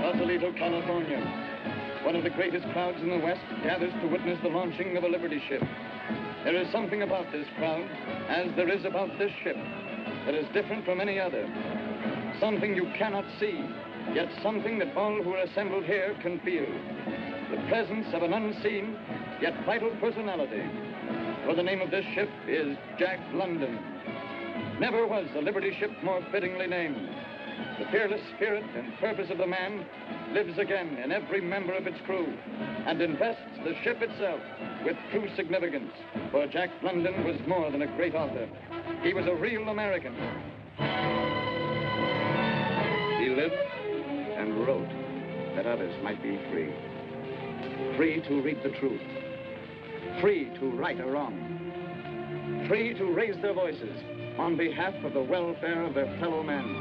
Sausalito, California. One of the greatest crowds in the West gathers to witness the launching of a Liberty ship. There is something about this crowd, as there is about this ship, that is different from any other. Something you cannot see, yet something that all who are assembled here can feel. The presence of an unseen, yet vital personality. For the name of this ship is Jack London. Never was a Liberty ship more fittingly named. The fearless spirit and purpose of the man lives again in every member of its crew and invests the ship itself with true significance. For Jack London was more than a great author. He was a real American. He lived and wrote that others might be free. Free to read the truth. Free to right a wrong. Free to raise their voices on behalf of the welfare of their fellow men.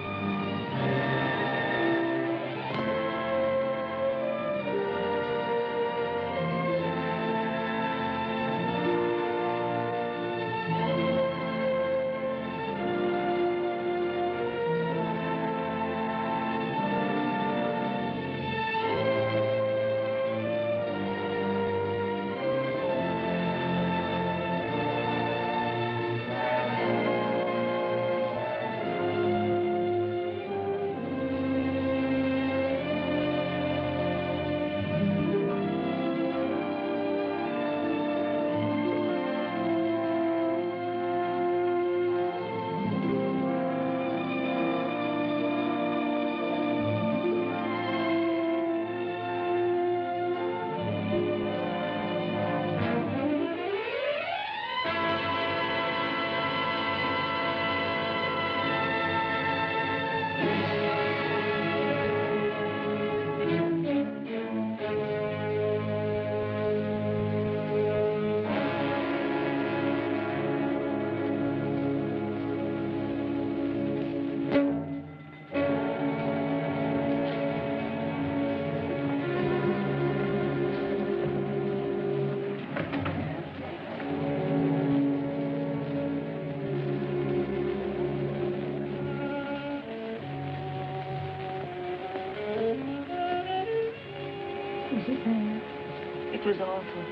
It was awful.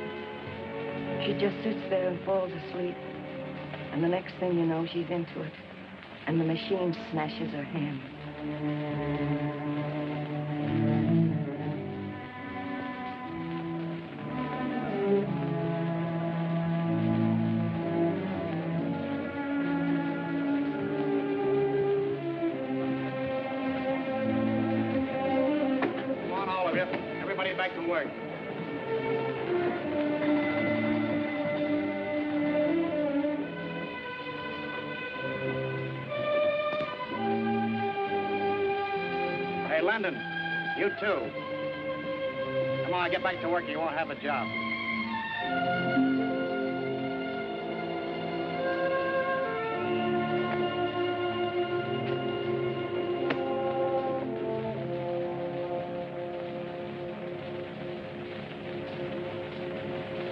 She just sits there and falls asleep. And the next thing you know, she's into it. And the machine smashes her hand. Come on, all of you. Everybody back to work. Hey, London, you too. Come on, get back to work or you won't have a job.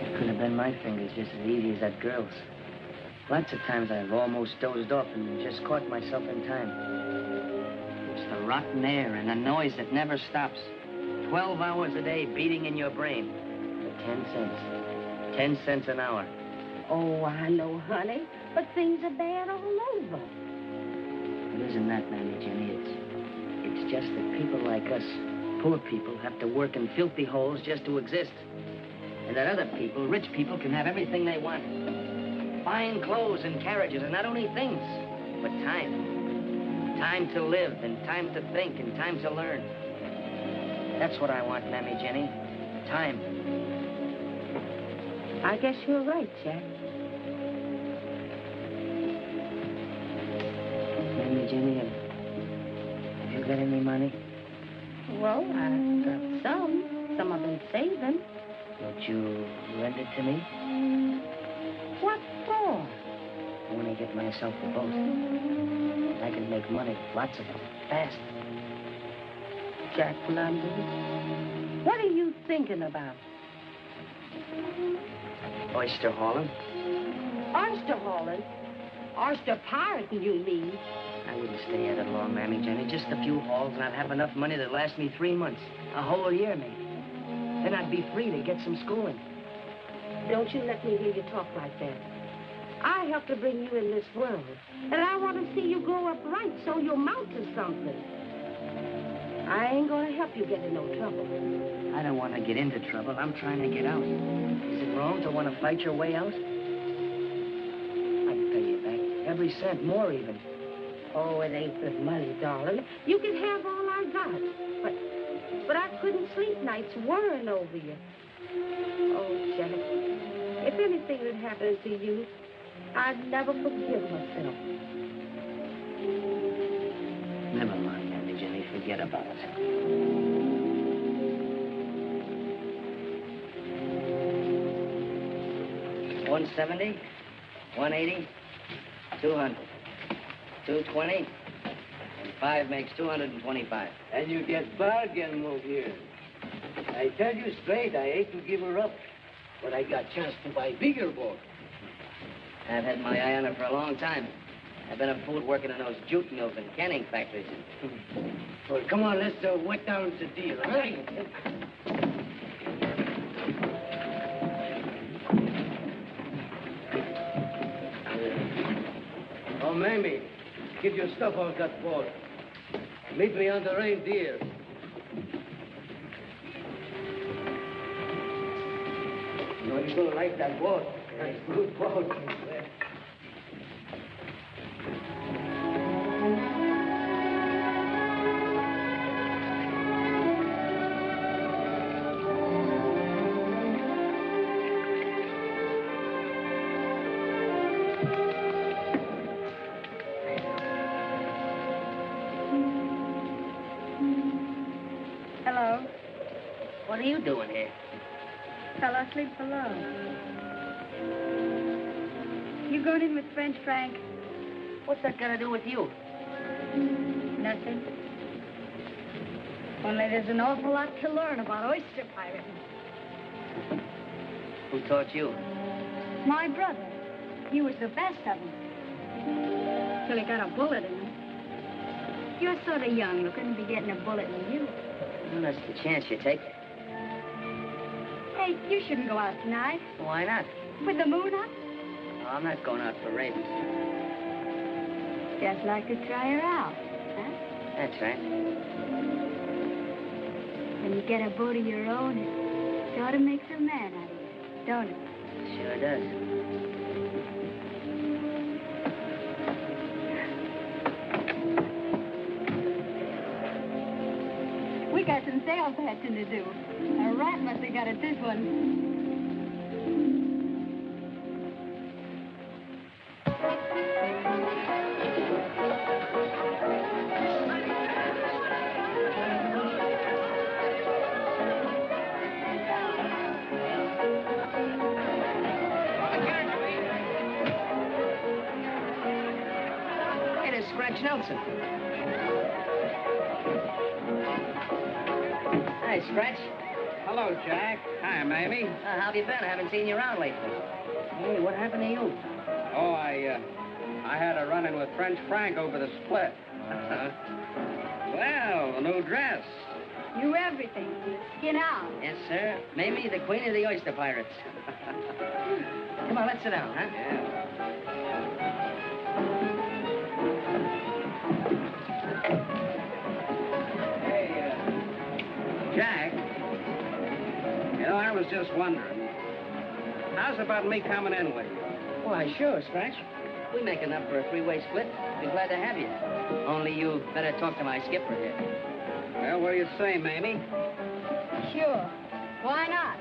It could have been my fingers just as easy as that girl's. Lots of times I've almost dozed off and just caught myself in time. It's the rotten air and the noise that never stops. 12 hours a day beating in your brain. For 10 cents. 10 cents an hour. Oh, I know, honey, but things are bad all over. It isn't that, Mammy Jenny. It's just that people like us, poor people, have to work in filthy holes just to exist. And that other people, rich people, can have everything they want. Fine clothes and carriages, and not only things, but time. Time to live, and time to think, and time to learn. That's what I want, Mammy Jenny. Time. I guess you're right, Jack. Mammy Jenny, have you got any money? Well, I've got some. Some I've been saving. Won't you lend it to me? What for? I want to get myself a boat. I can make money, lots of it, fast. Jack London, what are you thinking about? Oyster hauling. Oyster hauling? Oyster pirating, you mean? I wouldn't stay at it long, Mammy Jenny. Just a few hauls, and I'd have enough money to last me 3 months. A whole year, maybe. Then I'd be free to get some schooling. Don't you let me hear you talk like that. I helped to bring you in this world, and I want to see you grow up right so you'll mount to something. I ain't gonna help you get in no trouble. I don't want to get into trouble. I'm trying to get out. Is it wrong to want to fight your way out? I'd pay you back every cent, more even. Oh, it ain't the money, darling. You can have all I got. But I couldn't sleep nights worrying over you. Oh, Jack, if anything had happened to you, I'd never forgive myself. Never mind, Mammy Jenny. Forget about it. $170, $180, $200, $220, and 5 makes $225. And you get bargain move here. I tell you straight, I hate to give her up, but I got chance to buy bigger boat. I've had my eye on her for a long time. I've been a fool working in those jute mills and canning factories. Well, come on, let's wet down the deal, all right? Oh, Mamie, get your stuff off that boat. Meet me on the Reindeer. You know, you're gonna like that boat. It's a good boat. Hello. What are you doing here? Fell asleep below. You going in with French Frank? What's that got to do with you? Nothing. Only there's an awful lot to learn about oyster pirating. Who taught you? My brother. He was the best of them. Till he got a bullet in him. You're sort of young looking to be getting a bullet in you. Well, that's the chance you take. Hey, you shouldn't go out tonight. Why not? With the moon up? Oh, I'm not going out for ravens. Just like to try her out, huh? That's right. When you get a boat of your own, it sort of makes a man out of you, don't it? Sure does. We got some sail patching to do. A rat must have got at this one. Hey, there's Scratch Nelson. Hi, Scratch. Hello, Jack. Hi, Mamie. How have you been? I haven't seen you around lately. Hey, what happened to you? Oh, I had a run-in with French Frank over the split. Well, a new dress. You everything. Skin out. Yes, sir. Mamie, the queen of the oyster pirates. Come on, let's sit down, huh? Yeah. Jack, you know, I was just wondering, how's about me coming in with you? Why, sure, Scratch. We make enough for a 3-way split. Be glad to have you. Only you better talk to my skipper here. Well, what do you say, Mamie? Sure. Why not?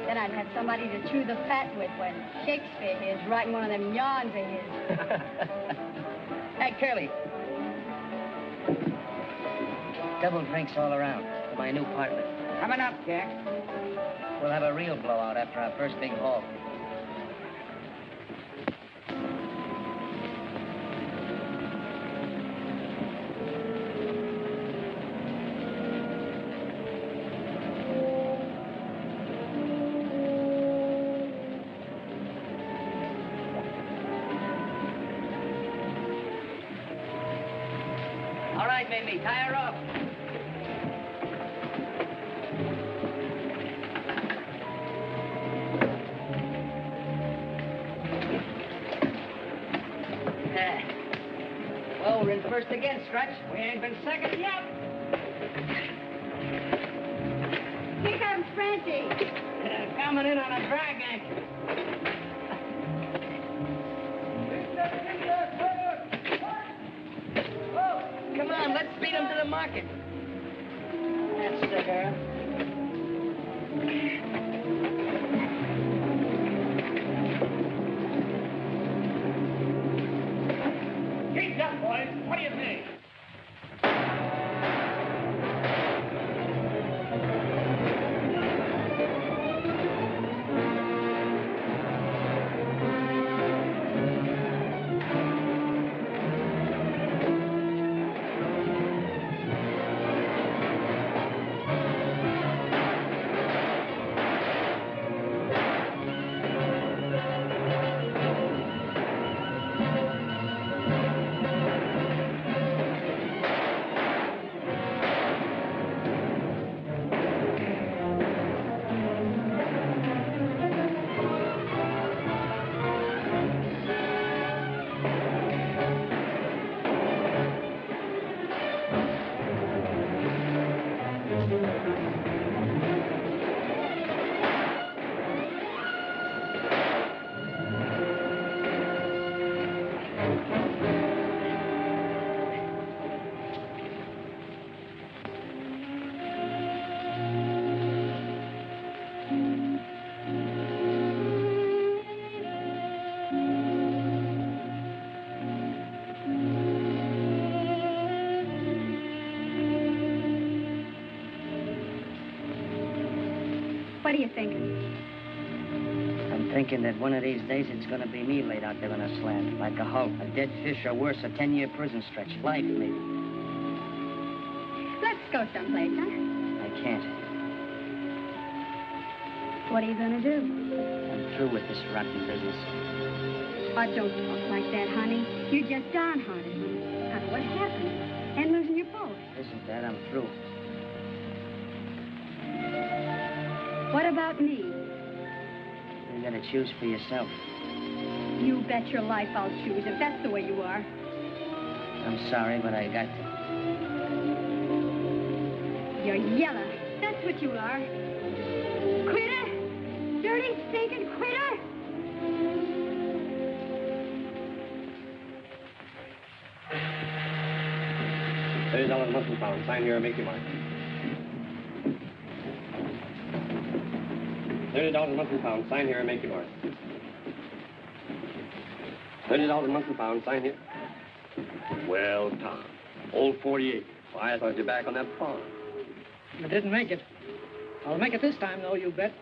Then I'd have somebody to chew the fat with when Shakespeare is writing one of them yarns of his. Hey, Curly. Double drinks all around to my new partner. Coming up, Jack. We'll have a real blowout after our first big haul. All right, Mamie, tie her up. Well, we're in first again, Stretch. We ain't been second yet. Here comes Francie. Coming in on a drag anchor. Come on, let's beat him to the market. That's the girl. Keep up, boys. What do you think? What are you thinking? I'm thinking that one of these days it's gonna be me laid out there on a slab, like a hulk, a dead fish, or worse, a 10-year prison stretch. Life, maybe. Let's go someplace, huh? I can't. What are you gonna do? I'm through with this rotten business. Oh, don't talk like that, honey. You're just downhearted. Honey, what happened? And losing your boat. Isn't that I'm through? What about me? You gotta choose for yourself. You bet your life I'll choose if that's the way you are. I'm sorry, but I got to. You're yellow. That's what you are. Quitter! Dirty, stinking quitter! $30 monthly pound. Sign here and make your mark. $30 monthly pound. Sign here and make your mark. $30 monthly pound. Sign here. Well, Tom, old 48. Why, I thought you back on that farm. I didn't make it. I'll make it this time, though, you bet.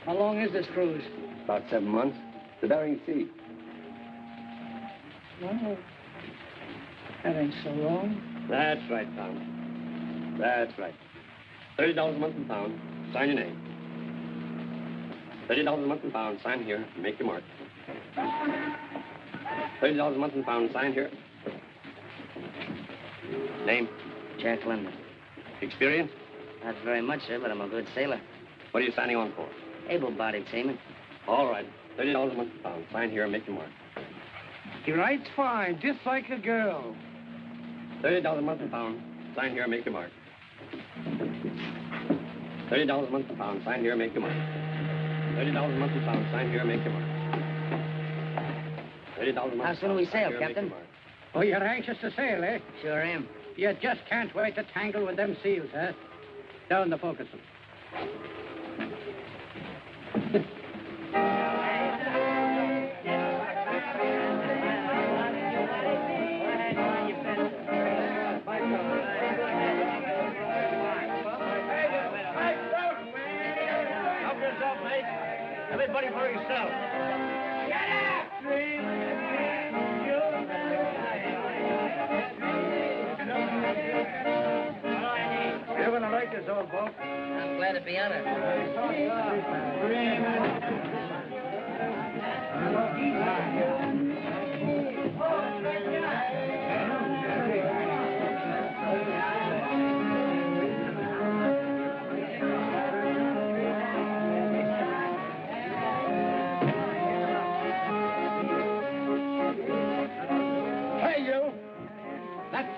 How long is this cruise? About 7 months. The Bering Sea. Well, that ain't so long. That's right, Tom. That's right. $30 a monthly pound. Sign your name. $30 a monthly pound. Sign here. Make your mark. $30 a monthly pound. Sign here. Name? Jack London. Experience? Not very much, sir, but I'm a good sailor. What are you signing on for? Able-bodied seaman. All right. $30 a monthly pound. Sign here and make your mark. He writes fine, just like a girl. $30 a monthly pound. Sign here and make your mark. $30 a monthly pound. Sign here and make your mark. $30 a monthly pound. Sign here and make your mark. $30 a monthly pound. How soon do we sail, sign here and make Captain? your mark. Oh, you're anxious to sail, eh? Sure am. You just can't wait to tangle with them seals, huh? Down the forecastle. Help yourself, mate. Everybody for yourself. Get up! You're gonna like this old boat. I'm glad to be on it.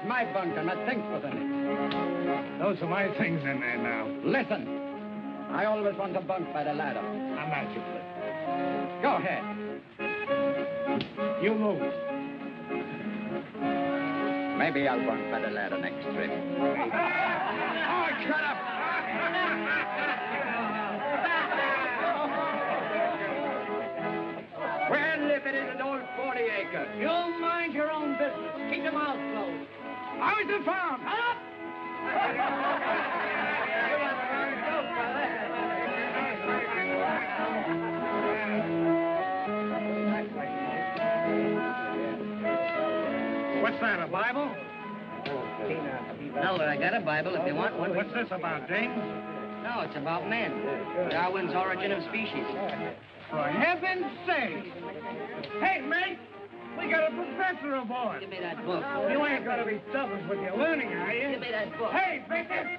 my bunk and my things was in it. Those are my things in there now. Listen, I always want to bunk by the ladder. I'm at you, Flip. Go ahead. You move. Maybe I'll bunk by the ladder next trip. Oh, shut up! Well, if it isn't old 40 acres. You mind your own business. Keep your mouth closed. How is it found? Up! What's that, a Bible? No, but I got a Bible if you want one. What's this about, James? No, it's about men. Darwin's Origin of Species. For heaven's sake! Hey, mate! We got a professor aboard! Give me that book. You ain't gonna be selfish with your learning, are you? Give me that book. Hey, Vickers!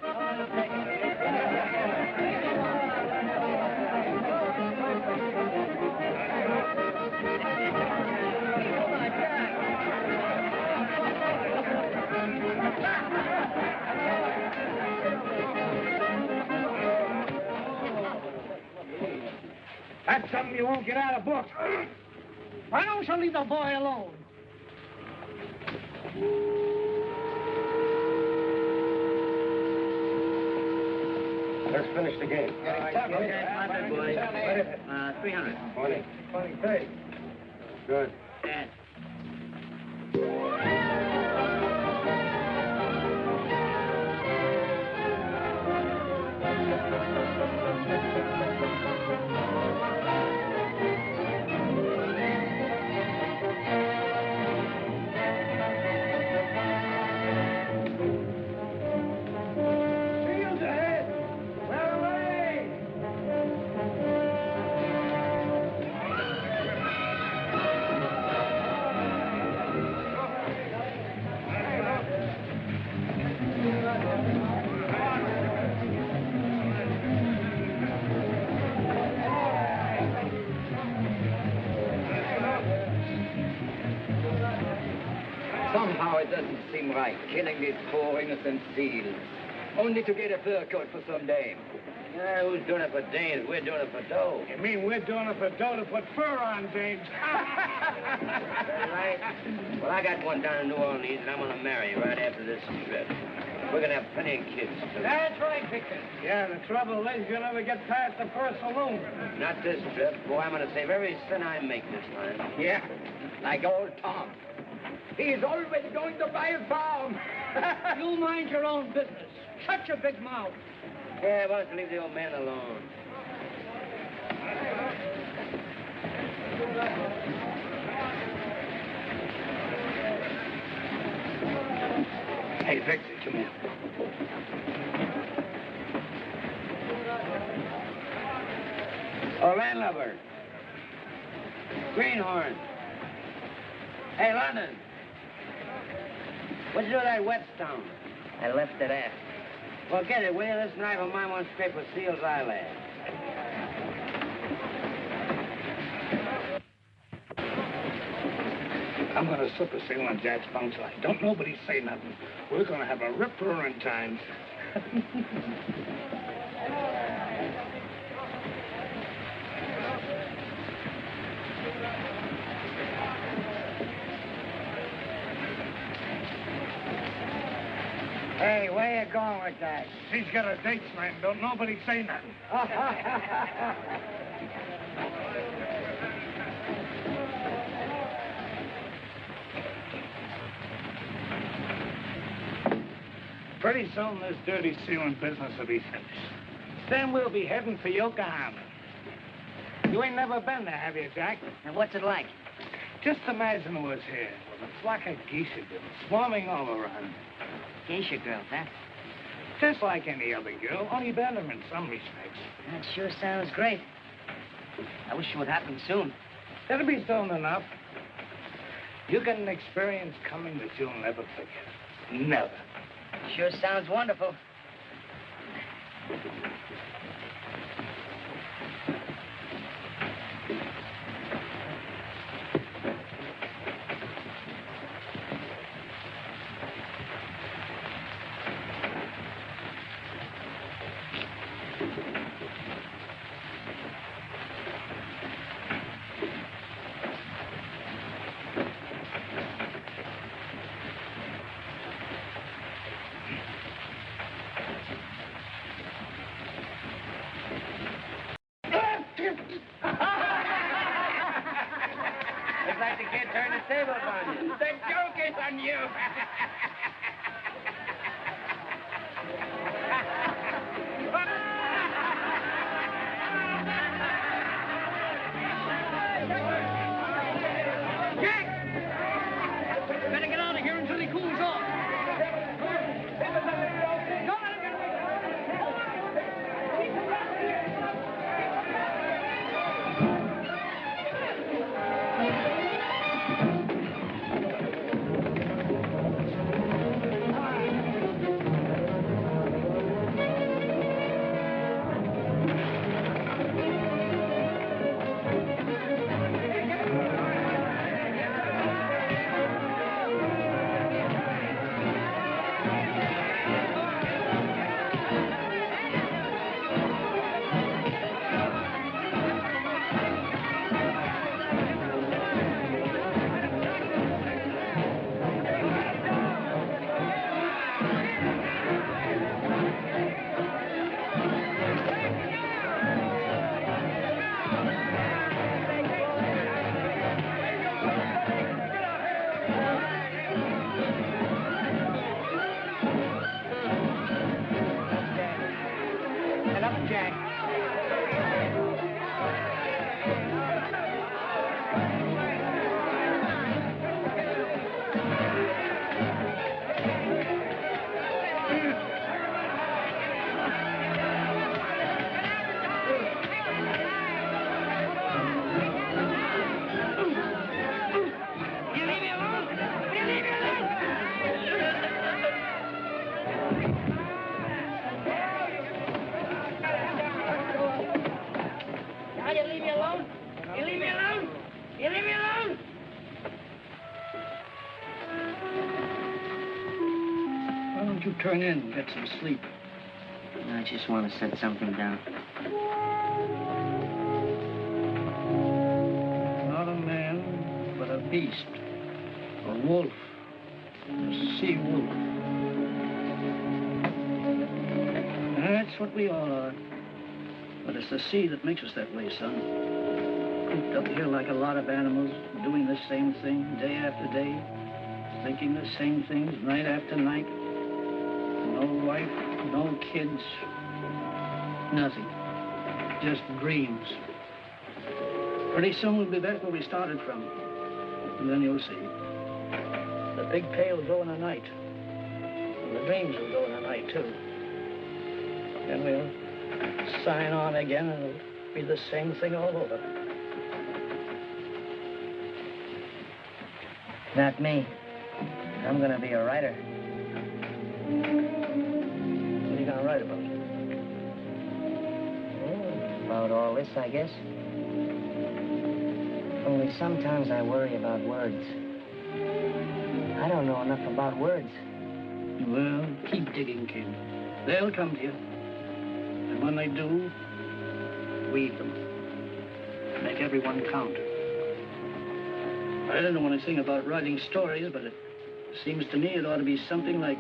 That's something you won't get out of books. Why don't you leave the boy alone? Let's finish the game. 300. 20. 20. Good. Dad. Shields ahead! Well away! Somehow it doesn't seem right, killing these poor innocent seals. Only to get a fur coat for some dame. Yeah, who's doing it for dames? We're doing it for dough. You mean we're doing it for dough to put fur on, James? Right? Well, I got one down in New Orleans, and I'm going to marry right after this trip. We're going to have plenty of kids, too. That's right, Victor. Yeah, the trouble is you'll never get past the first saloon. Not this trip. Boy, I'm going to save every cent I make this time. Yeah, like old Tom. He's always going to buy a farm. You mind your own business. Shut your big mouth. Yeah, why don't you leave the old man alone? Hey, Vixie, come here. Oh, landlubber. Greenhorn. Hey, London. What'd you do with that whetstone? I left it aft. Well, get it, will you? This knife of mine won't scrape a seal's eyelid. I'm gonna slip a seal on Jack's bounce line. Don't nobody say nothing. We're gonna have a rip-roaring time. Hey, where you going with that? He's got a date, man. Don't nobody say nothing. Pretty soon this dirty sealing business will be finished. Then we'll be heading for Yokohama. You ain't never been there, have you, Jack? And what's it like? Just imagine it was here, with a flock of geisha girls swarming all around. Geisha girls, huh? Just like any other girl, only better in some respects. That sure sounds great. I wish it would happen soon. It'll be soon enough. You get an experience coming that you'll never forget. Never. Sure sounds wonderful. on you. Jack! Better get out of here until he cools off. You turn in and get some sleep. I just want to set something down. Not a man, but a beast. A wolf. A sea wolf. That's what we all are. But it's the sea that makes us that way, son. Cooped up here like a lot of animals, doing the same thing day after day, thinking the same things night after night. No wife, no kids, nothing. Just dreams. Pretty soon we'll be back where we started from. And then you'll see. The big pail will go in the night. And the dreams will go in the night, too. Then we'll sign on again and it'll be the same thing all over. Not me. I'm gonna be a writer. What are you gonna write about? Oh, about all this, I guess. Only sometimes I worry about words. I don't know enough about words. Well, keep digging, kid. They'll come to you. And when they do, weed them. Make everyone count. I don't know anything about writing stories, but it seems to me it ought to be something like,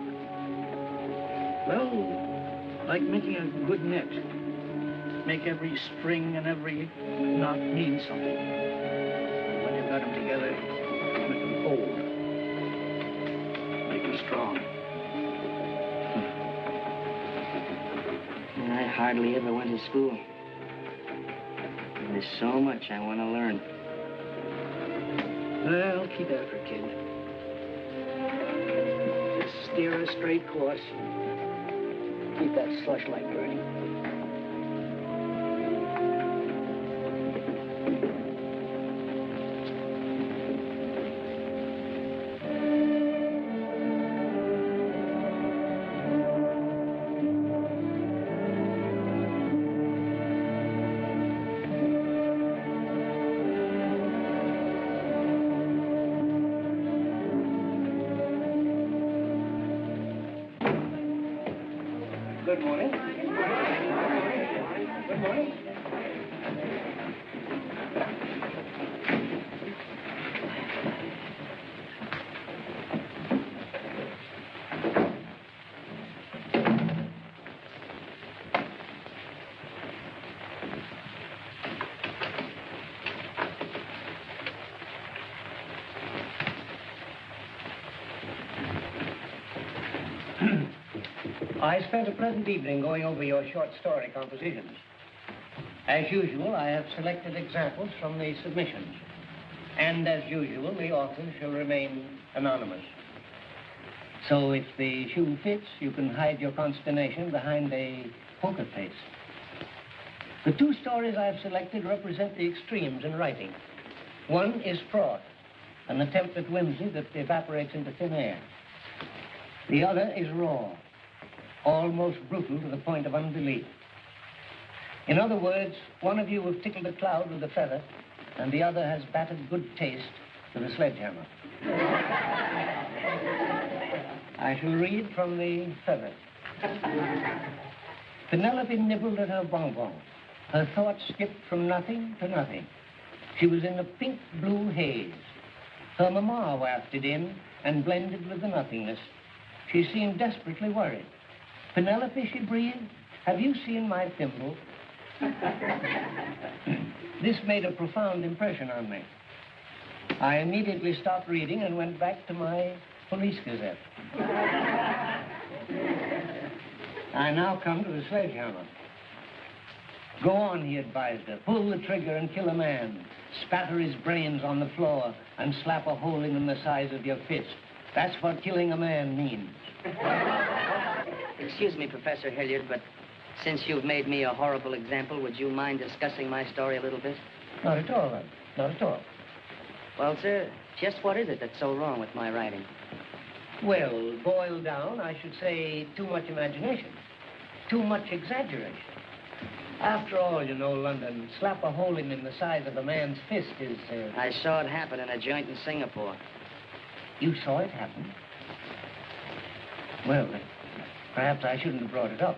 well, like making a good net. Make every string and every knot mean something. And when you've got them together, make them hold. Make them strong. I hardly ever went to school. There's so much I want to learn. Well, keep after it, kid. Just steer a straight course. Keep that slush light burning. Good morning. Good morning. I spent a pleasant evening going over your short story compositions. As usual, I have selected examples from the submissions. And as usual, the authors shall remain anonymous. So if the shoe fits, you can hide your consternation behind a poker face. The two stories I've selected represent the extremes in writing. One is fraud, an attempt at whimsy that evaporates into thin air. The other is raw, almost brutal to the point of unbelief. In other words, one of you have tickled a cloud with a feather, and the other has battered good taste with a sledgehammer. I shall read from the feather. Penelope nibbled at her bonbon. Her thoughts skipped from nothing to nothing. She was in a pink-blue haze. Her mamma wafted in and blended with the nothingness. She seemed desperately worried. Penelope, she breathed, have you seen my thimble? This made a profound impression on me. I immediately stopped reading and went back to my police gazette. I now come to the sledgehammer. Go on, he advised her. Pull the trigger and kill a man. Spatter his brains on the floor and slap a hole in him the size of your fist. That's what killing a man means. Excuse me, Professor Hilliard, but since you've made me a horrible example, would you mind discussing my story a little bit? Not at all, then. Not at all. Well, sir, just what is it that's so wrong with my writing? Well, boiled down, I should say too much imagination. Too much exaggeration. After all, you know, London, slap a hole in him the size of a man's fist is... I saw it happen in a joint in Singapore. You saw it happen? Well, then, perhaps I shouldn't have brought it up.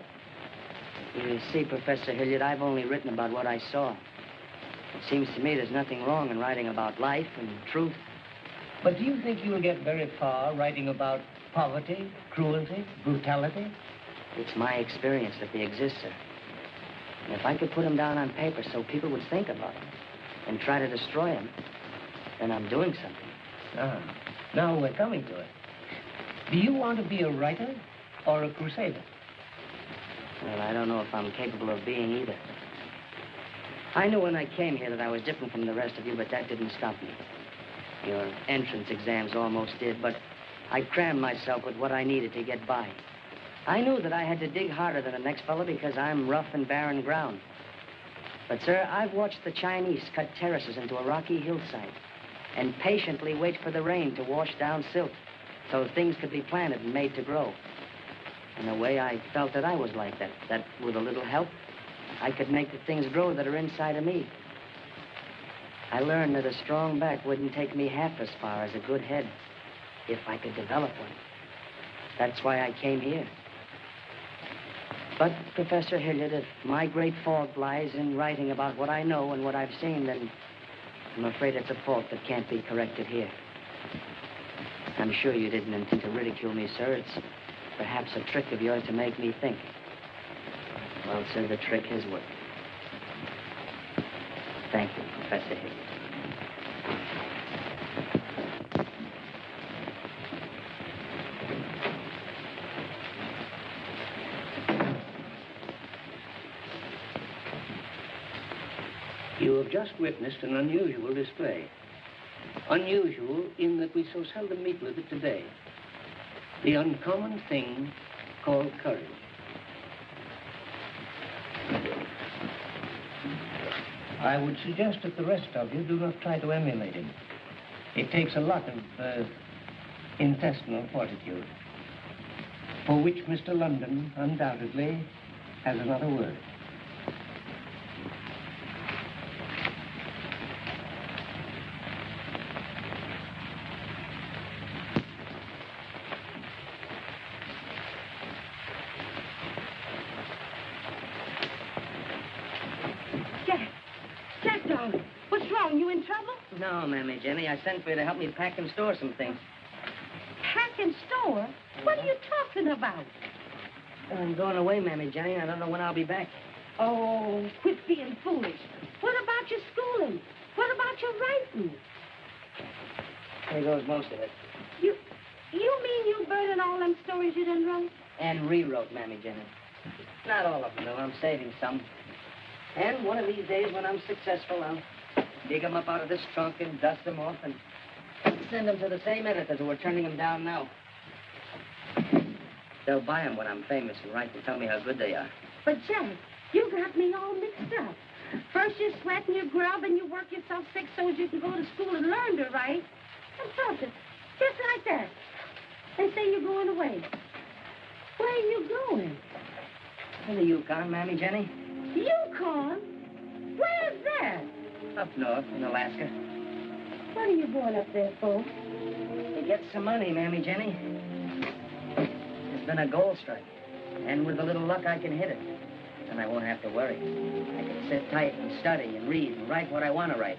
You see, Professor Hilliard, I've only written about what I saw. It seems to me there's nothing wrong in writing about life and truth. But do you think you'll get very far writing about poverty, cruelty, brutality? It's my experience that they exist, sir. And if I could put them down on paper so people would think about them and try to destroy them, then I'm doing something. Ah, now we're coming to it. Do you want to be a writer or a crusader? Well, I don't know if I'm capable of being either. I knew when I came here that I was different from the rest of you, but that didn't stop me. Your entrance exams almost did, but I crammed myself with what I needed to get by. I knew that I had to dig harder than the next fellow because I'm rough and barren ground. But, sir, I've watched the Chinese cut terraces into a rocky hillside and patiently wait for the rain to wash down silt so things could be planted and made to grow. In a way, I felt that I was like that, that with a little help, I could make the things grow that are inside of me. I learned that a strong back wouldn't take me half as far as a good head if I could develop one. That's why I came here. But, Professor Hilliard, if my great fault lies in writing about what I know and what I've seen, then I'm afraid it's a fault that can't be corrected here. I'm sure you didn't intend to ridicule me, sir. It's perhaps a trick of yours to make me think. Well, sir, the trick has worked. Thank you, Professor Hilliard. You have just witnessed an unusual display. Unusual in that we so seldom meet with it today. The uncommon thing called courage. I would suggest that the rest of you do not try to emulate him. It takes a lot of intestinal fortitude, for which Mr. London undoubtedly has another word. No, Mammy Jenny. I sent for you to help me pack and store some things. Pack and store? What are you talking about? I'm going away, Mammy Jenny. I don't know when I'll be back. Oh, quit being foolish. What about your schooling? What about your writing? There goes most of it. You mean you burning all them stories you done wrote? and rewrote, Mammy Jenny. Not all of them, though. I'm saving some. And one of these days, when I'm successful, I'll dig them up out of this trunk and dust them off and send them to the same editors who are turning them down now. They'll buy them when I'm famous and write to tell me how good they are. But, Jack, you got me all mixed up. First you sweat and you grub and you work yourself sick so you can go to school and learn to write. And something, just like that. And say you're going away. Where are you going? To the Yukon, Mammy Jenny. Yukon? Where's that? Up north in Alaska. What are you going up there for? To get some money, Mammy Jenny. There's been a gold strike. And with a little luck, I can hit it. And I won't have to worry. I can sit tight and study and read and write what I want to write.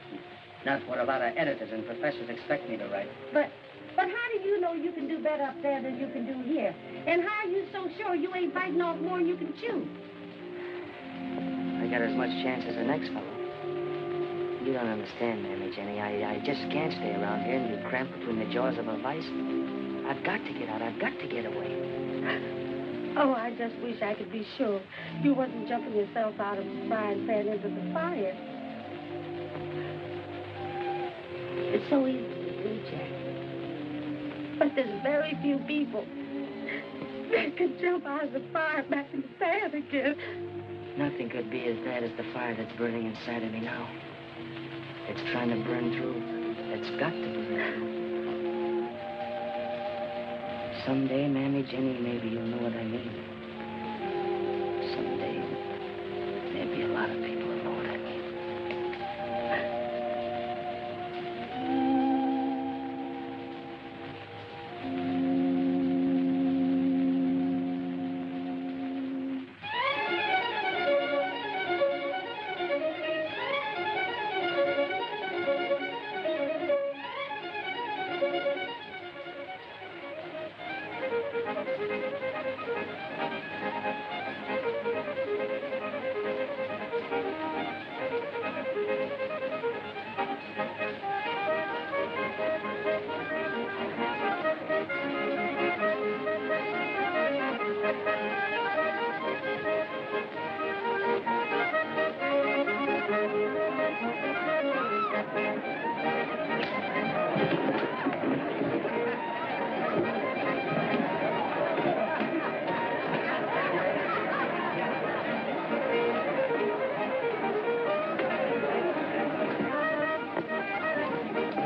Not what a lot of editors and professors expect me to write. But how do you know you can do better up there than you can do here? And how are you so sure you ain't biting off more than you can chew? I got as much chance as the next fellow. You don't understand, Mammy Jenny. I just can't stay around here and be cramped between the jaws of a vice. I've got to get out. I've got to get away. Oh, I just wish I could be sure you wasn't jumping yourself out of the frying pan into the fire. It's so easy to do, Jack. But there's very few people that can jump out of the fire back in the pan again. Nothing could be as bad as the fire that's burning inside of me now. It's trying to burn through. It's got to burn. Someday, Mammy Jenny, maybe you'll know what I mean. Someday, maybe a lot of people will know what I mean.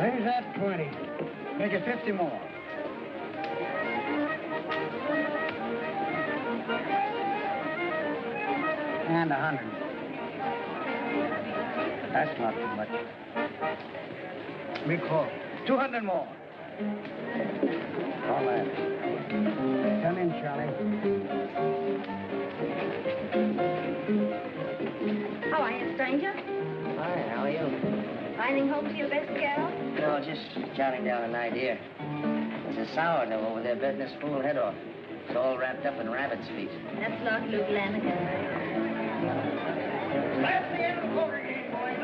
Raise that 20. Make it 50 more. And 100. That's not too much. Be close. 200 more. All that. Come in, Charlie. How are you, stranger? Fine, how are you? Finding home to your best gal? No, just jotting down an idea. There's a sourdough over there betting his fool head off. It's all wrapped up in rabbit's feet. That's not Luke Lanigan. That's the end of the poker game, boys.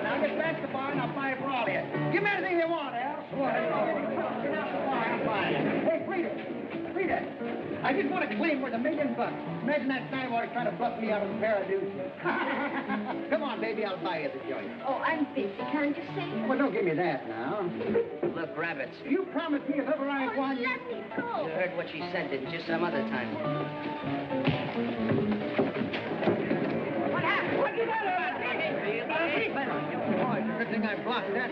Now get back to the bar and I'll buy it for all of you. Give me anything you want, Al. Hey, Frida. I just want to claim worth $1 million. Imagine that Cinewater trying to bluff me out of a pair of deuces. Come on, baby, I'll buy you the joint. Oh, I'm busy. Can't you see? Well, don't give me that now. Look, rabbits. You promised me if ever I won you... Let me go. You heard what she said, didn't you? Some other time. What happened? What you got about Boy, good thing I blocked that.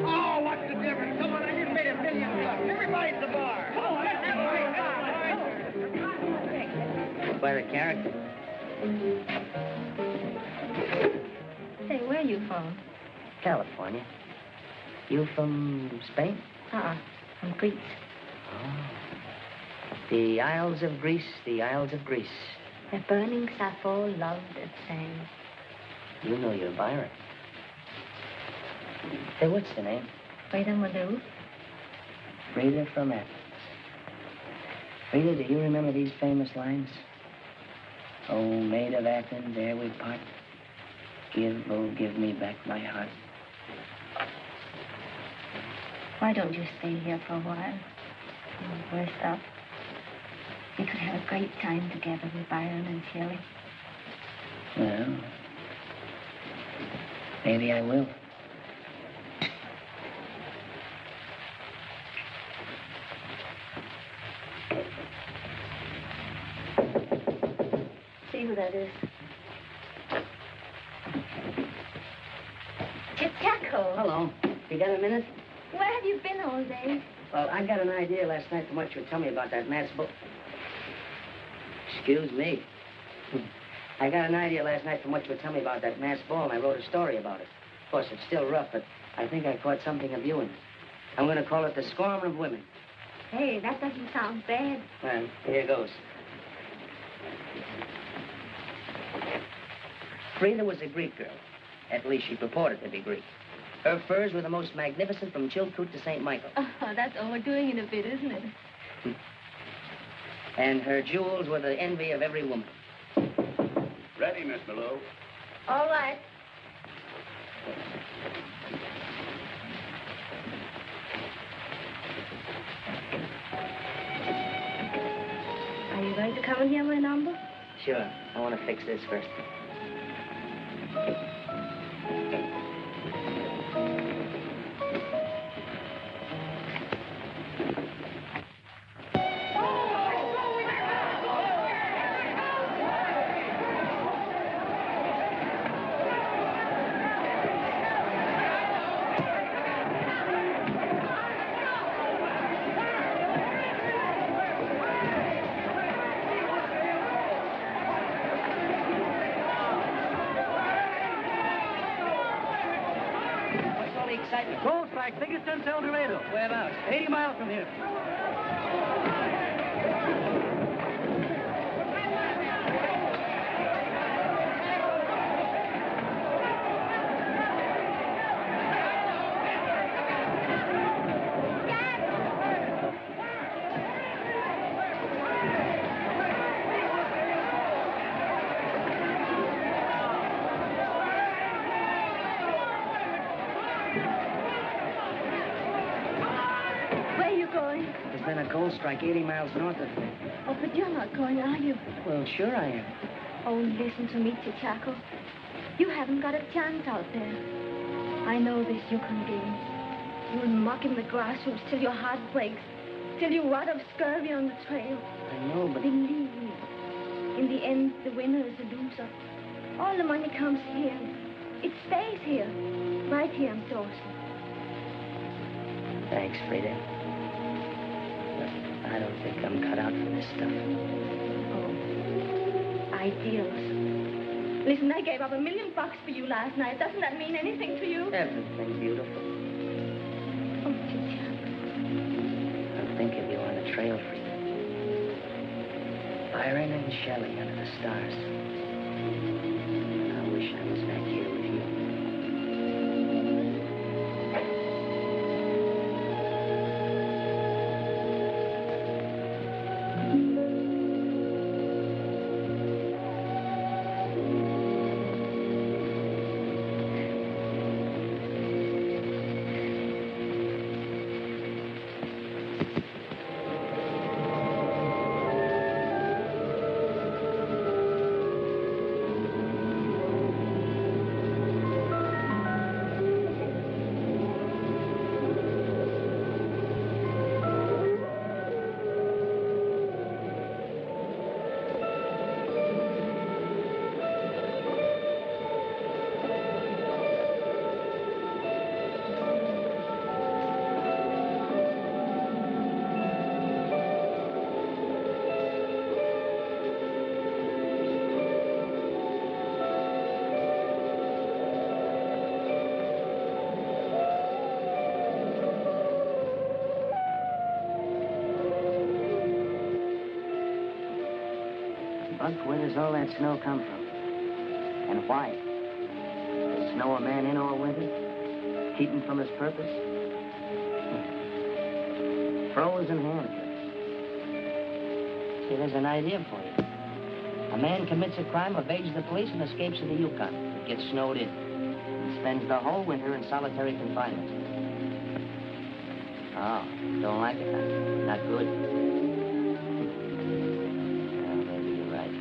Oh, what's the difference? Come on, I just made $1 million. Everybody's at the bar. Oh, Quite a character. Hey, where are you from? California. You from Spain? From Greece. Oh. The Isles of Greece, the Isles of Greece. The burning Sappho loved at sand. You know your Byron. Hey, what's the name? Frida Madu. Frida from Athens. Frida, do you remember these famous lines? Oh, maid of Athens, ere we part, give, oh, give me back my heart. Why don't you stay here for a while? First up, we could have a great time together with Byron and Shelley. Well, maybe I will. See who that is. Chaco. Hello. You got a minute? Where have you been all day? Well, I got an idea last night from what you were telling me about that mass book. Excuse me. I got an idea last night from what you were telling me about that mass ball, and I wrote a story about it. Of course, it's still rough, but I think I caught something of you in it. I'm going to call it The Scorn of Women. Hey, that doesn't sound bad. Well, here goes. Frida was a Greek girl. At least she purported to be Greek. Her furs were the most magnificent from Chilkoot to St. Michael. Oh, that's overdoing it a bit, isn't it? And her jewels were the envy of every woman. Ready, Miss Malou. All right. Are you going to come and hear my number? Sure. I want to fix this first. Gold strike, biggest since El Dorado. Whereabouts? 80 miles from here. Been a coal strike 80 miles north of here. Oh, but you're not going, are you? Well, sure I am. Oh, listen to me, Chaco. You haven't got a chance out there. I know this Yukon game. You'll muck in the grassroots till your heart breaks, till you rot of scurvy on the trail. I know, but... Believe me, in the end, the winner is the loser. All the money comes here. It stays here, right here in Dawson. Thanks, Frida. I don't think I'm cut out for this stuff. Oh, ideals. Listen, I gave up $1 million for you last night. Doesn't that mean anything to you? Everything beautiful. Oh, Chaco. I'll think of you on the trail, Frida. Byron and Shelley under the stars. I wish I was back here with you. Buck, where does all that snow come from? And why? Does snow a man in all winter? Keep him from his purpose? Frozen handcuffs. See, there's an idea for you. A man commits a crime, evades the police, and escapes to the Yukon. Gets snowed in. And spends the whole winter in solitary confinement. Oh, don't like it, huh? Not good. Well, maybe you're right.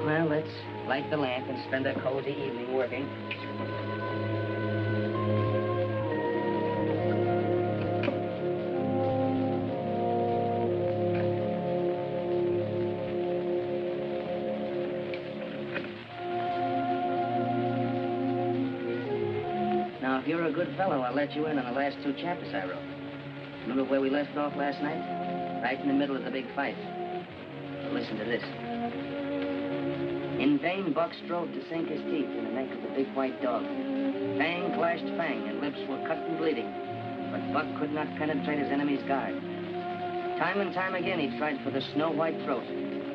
Well, let's light the lamp and spend a cozy evening working. Now, if you're a good fellow, I'll let you in on the last 2 chapters I wrote. Remember where we left off last night? Right in the middle of the big fight. Well, listen to this. In vain, Buck strove to sink his teeth in the neck of the big white dog. Fang clashed fang, and lips were cut and bleeding. But Buck could not penetrate his enemy's guard. Time and time again, he tried for the snow-white throat,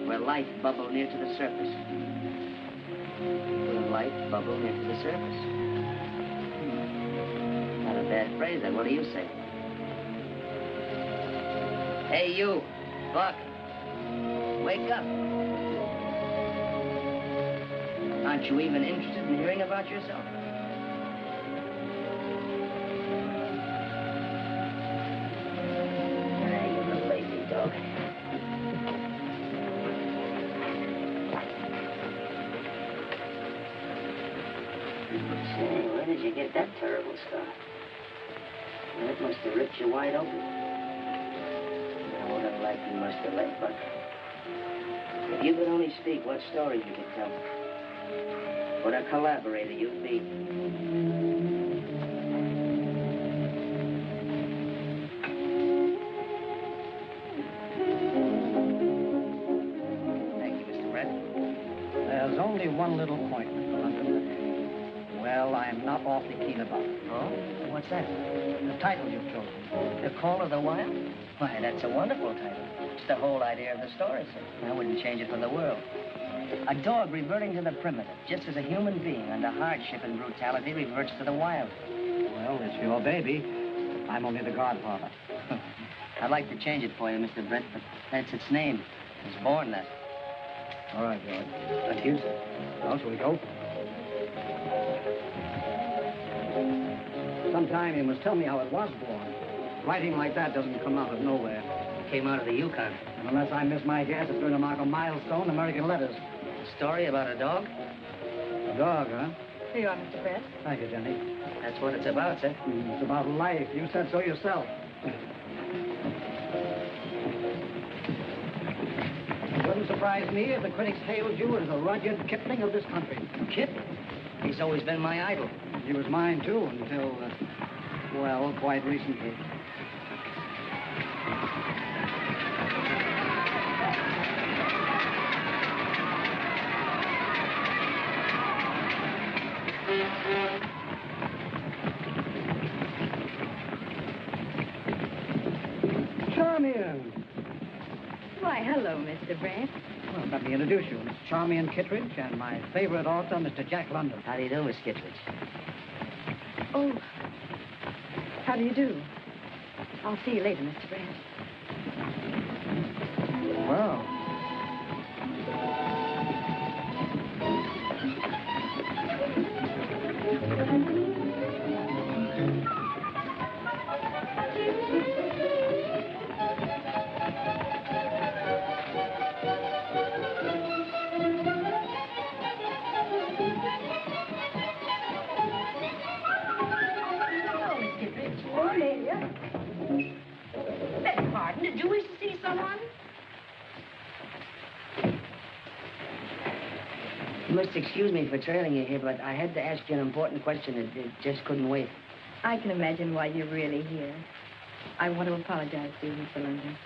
where life bubbled near to the surface. Where life bubbled near to the surface. Not a bad phrase, then. What do you say? Hey, you, Buck. Wake up. Aren't you even interested in hearing about yourself? Ah, you little lazy dog. Say, where did you get that terrible scar? Well, it must have ripped you wide open. Now, what a life you must have led, Buck. If you could only speak, what stories you could tell. What a collaborator you'd be. Thank you, Mr. Brett. There's only one little point, Mr. London. Well, I'm not awfully keen about it. Oh? What's that? The title you've chosen. The Call of the Wild? Why, that's a wonderful title. It's the whole idea of the story, sir. I wouldn't change it for the world. A dog reverting to the primitive, just as a human being under hardship and brutality reverts to the wild. Well, it's your baby. I'm only the godfather. I'd like to change it for you, Mr. Brett, but that's its name. It was born that. All right, George. Thank you. Well, shall we go? Sometime you must tell me how it was born. Writing like that doesn't come out of nowhere. It came out of the Yukon. And unless I miss my guess, it's going to mark a milestone in American letters. A story about a dog? A dog, huh? Here you are, Mr. Brett. Thank you, Jenny. That's what it's about, sir. It's about life. You said so yourself. It wouldn't surprise me if the critics hailed you as the Rudyard Kipling of this country. Kip? He's always been my idol. He was mine, too, until, well, quite recently. Charmian! Why, hello, Mr. Brett. Well, let me introduce you. Miss Charmian Kittredge and my favorite author, Mr. Jack London. How do you do, Miss Kittredge? Oh, how do you do? I'll see you later, Mr. Brett. Well. Beg pardon, did you wish to see someone? You must excuse me for trailing you here, but I had to ask you an important question. It just couldn't wait. I can imagine why you're really here. I want to apologize to you, Mr. London.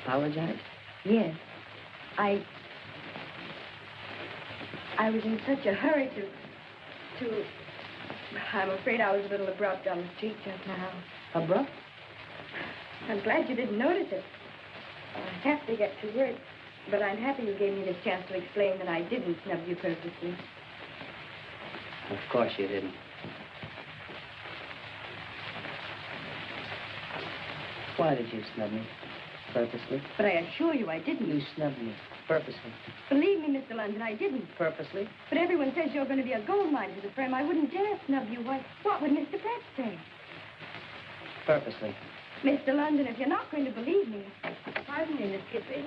Apologize? Yes. I was in such a hurry to... I'm afraid I was a little abrupt on the street just now. Abrupt? I'm glad you didn't notice it. I have to get to work, but I'm happy you gave me this chance to explain that I didn't snub you purposely. Of course you didn't. Why did you snub me? Purposely? But I assure you I didn't. You snubbed me. Purposely. Believe me, Mr. London, I didn't. Purposely? But everyone says you're going to be a gold mine to the firm. I wouldn't dare snub you. What would Mr. Brett say? Purposely. Mr. London, if you're not going to believe me... Pardon me, Miss Kittredge.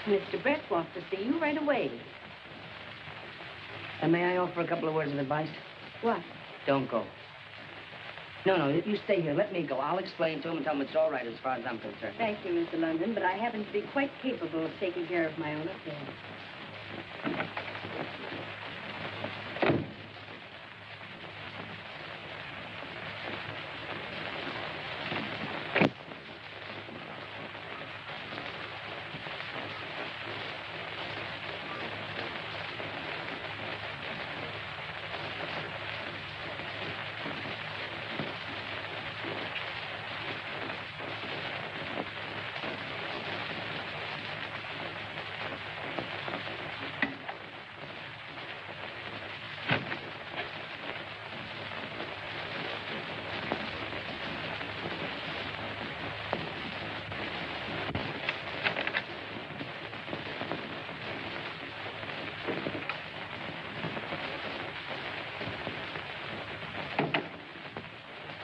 Mr. Brett wants to see you right away. And may I offer a couple of words of advice? What? Don't go. No, you stay here. Let me go. I'll explain to him and tell him it's all right as far as I'm concerned. Thank you, Mr. London, but I happen to be quite capable of taking care of my own affairs.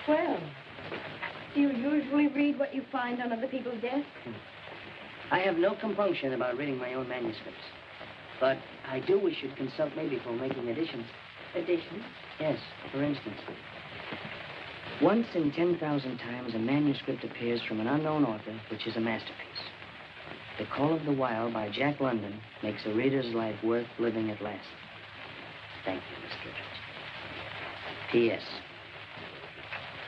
Well, do you usually read what you find on other people's desks? I have no compunction about reading my own manuscripts. But I do wish you'd consult me before making additions. Additions? Yes, for instance. Once in 10,000 times, a manuscript appears from an unknown author, which is a masterpiece. The Call of the Wild by Jack London makes a reader's life worth living at last. Thank you, Miss Kittredge. P.S.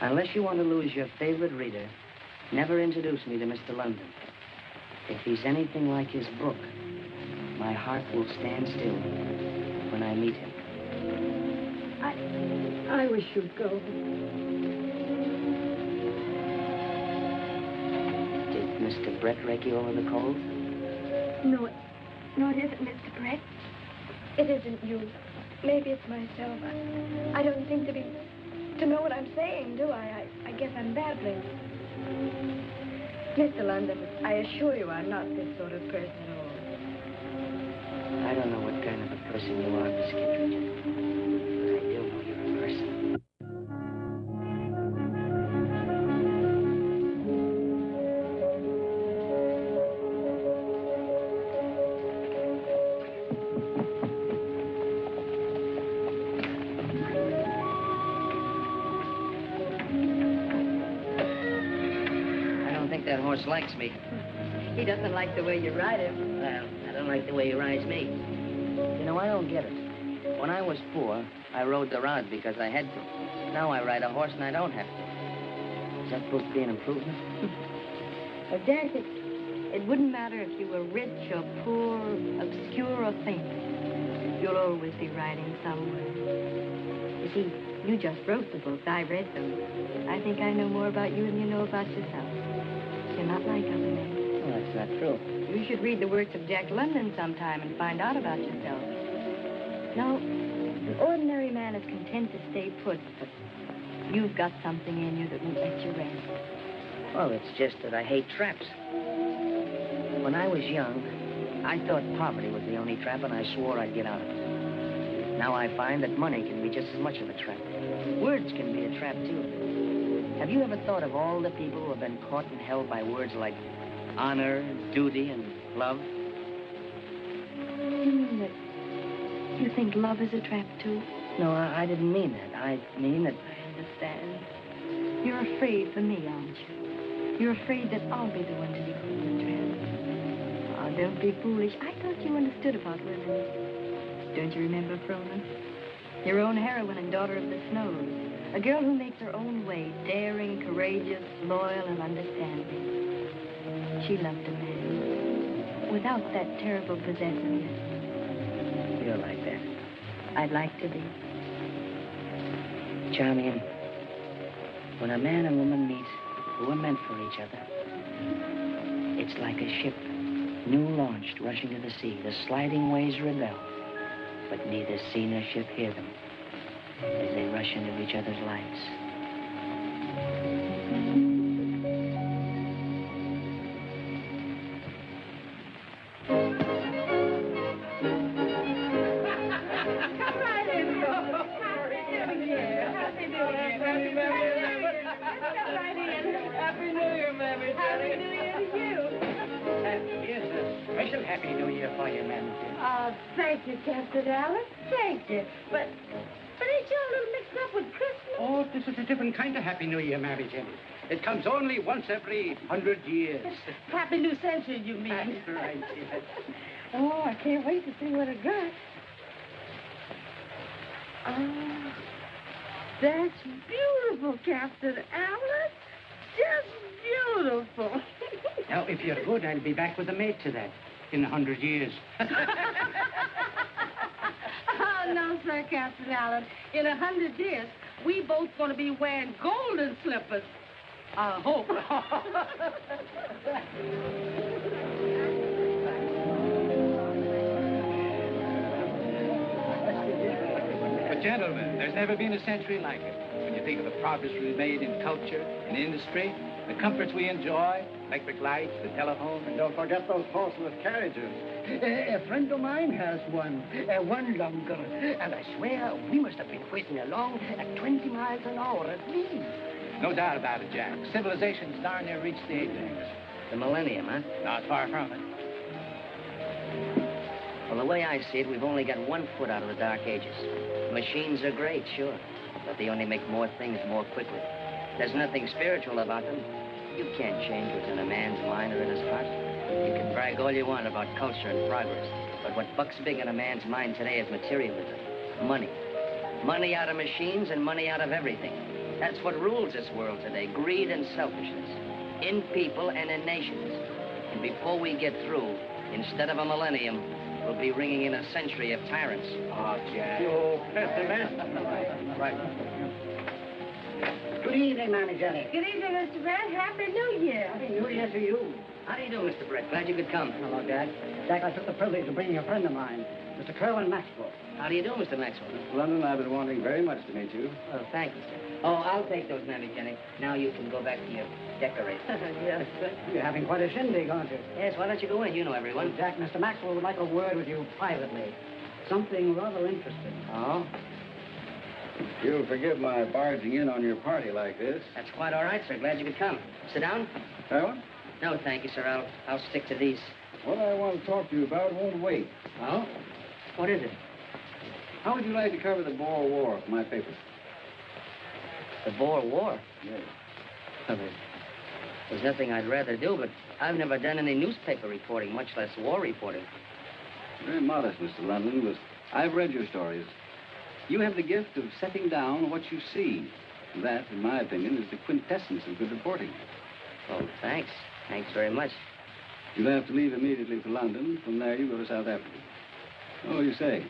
Unless you want to lose your favorite reader, never introduce me to Mr. London. If he's anything like his book, my heart will stand still when I meet him. I wish you'd go. Did Mr. Brett rake you over the coals? No, it isn't, Mr. Brett. It isn't you. Maybe it's myself. I don't seem to know what I'm saying, do I? I guess I'm babbling. Mr. London, I assure you I'm not this sort of person at all. I don't know what kind of a person you are, Miss Kittredge, but I do know you're a person. That horse likes me. He doesn't like the way you ride him. Well, I don't like the way he rides me. You know, I don't get it. When I was poor, I rode the rod because I had to. Now I ride a horse and I don't have to. Is that supposed to be an improvement? Well, Jack, it wouldn't matter if you were rich or poor, obscure or famous. You'll always be riding somewhere. You see, you just wrote the books. I read them. I think I know more about you than you know about yourself. You're not like other men. Well, that's not true. You should read the works of Jack London sometime and find out about yourself. No, the ordinary man is content to stay put, but you've got something in you that won't let you rest. Well, it's just that I hate traps. When I was young, I thought poverty was the only trap, and I swore I'd get out of it. Now I find that money can be just as much of a trap. Words can be a trap, too. Have you ever thought of all the people who have been caught and held by words like honor, duty, and love? You mean that you think love is a trap, too? No, I didn't mean that. I mean that... I understand. You're afraid for me, aren't you? You're afraid that I'll be the one to be caught in the trap. Oh, don't be foolish. I thought you understood about women. Don't you remember Frohman? Your own heroine and daughter of the snows. A girl who makes her own way, daring, courageous, loyal, and understanding. She loved a man without that terrible possessiveness. You're like that. I'd like to be. Charmian, when a man and woman meet who are meant for each other, it's like a ship, new launched, rushing to the sea. The sliding waves rebel, but neither sea nor ship hear them as they rush into each other's lives. Mammy Jenny. Happy New Year to you. Here's a special Happy New Year for you, Mammy Jenny. Oh, thank you, Captain Allen. Thank you. But ain't you a little mixed up with Christmas? Oh, this is a different kind of Happy New Year, Mammy Jenny. It comes only once every 100 years. Happy New Century, you mean? That's right, yes. Oh, I can't wait to see what I got. Oh, that's beautiful, Captain Allen. Just beautiful. Now, if you're good, I'll be back with a mate to that in 100 years. Oh, no, sir, Captain Allen. In 100 years, we both going to be wearing golden slippers. I hope. But, gentlemen, there's never been a century like it. When you think of the progress we've made in culture, in industry, the comforts we enjoy, electric lights, the telephone. And don't forget those horseless carriages. A friend of mine has one longer. And I swear we must have been whizzing along at 20 miles an hour at least. No doubt about it, Jack. Civilization's darn near reached the apex. The millennium, huh? Not far from it. Well, the way I see it, we've only got one foot out of the Dark Ages. Machines are great, sure, but they only make more things more quickly. There's nothing spiritual about them. You can't change what's in a man's mind or in his heart. You can brag all you want about culture and progress, but what bucks big in a man's mind today is materialism. Money. Money out of machines and money out of everything. That's what rules this world today, greed and selfishness, in people and in nations. And before we get through, instead of a millennium, we'll be ringing in a century of tyrants. Oh, Jack. You pessimist. Right. Good evening, Mammy Jenny. Good evening, Mr. Brett. Happy New Year. Happy New Year to you. How do you do, Mr. Brett? Glad you could come. Hello, Jack. Jack, I took the privilege of bringing a friend of mine, Mr. Kerwin Maxwell. How do you do, Mr. Maxwell? London, I've been wanting very much to meet you. Well, thank you, sir. Oh, I'll take those, Mammy Jenny. Now you can go back to your decorating. Yes, sir. You're having quite a shindig, aren't you? Yes, why don't you go in? You know everyone. Well, Jack, Mr. Maxwell would like a word with you privately. Something rather interesting. Oh? You'll forgive my barging in on your party like this. That's quite all right, sir. Glad you could come. Sit down. Kerwin, No, thank you, sir. I'll stick to these. what I want to talk to you about won't wait. Oh? What is it? How would you like to cover the Boer War for my paper? The Boer War? Yes. Well, there's nothing I'd rather do, but I've never done any newspaper reporting, much less war reporting. Very modest, Mr. London, but I've read your stories. You have the gift of setting down what you see. That, in my opinion, is the quintessence of good reporting. Oh, thanks. Thanks very much. You'll have to leave immediately for London. From there, you go to South Africa. What do you say?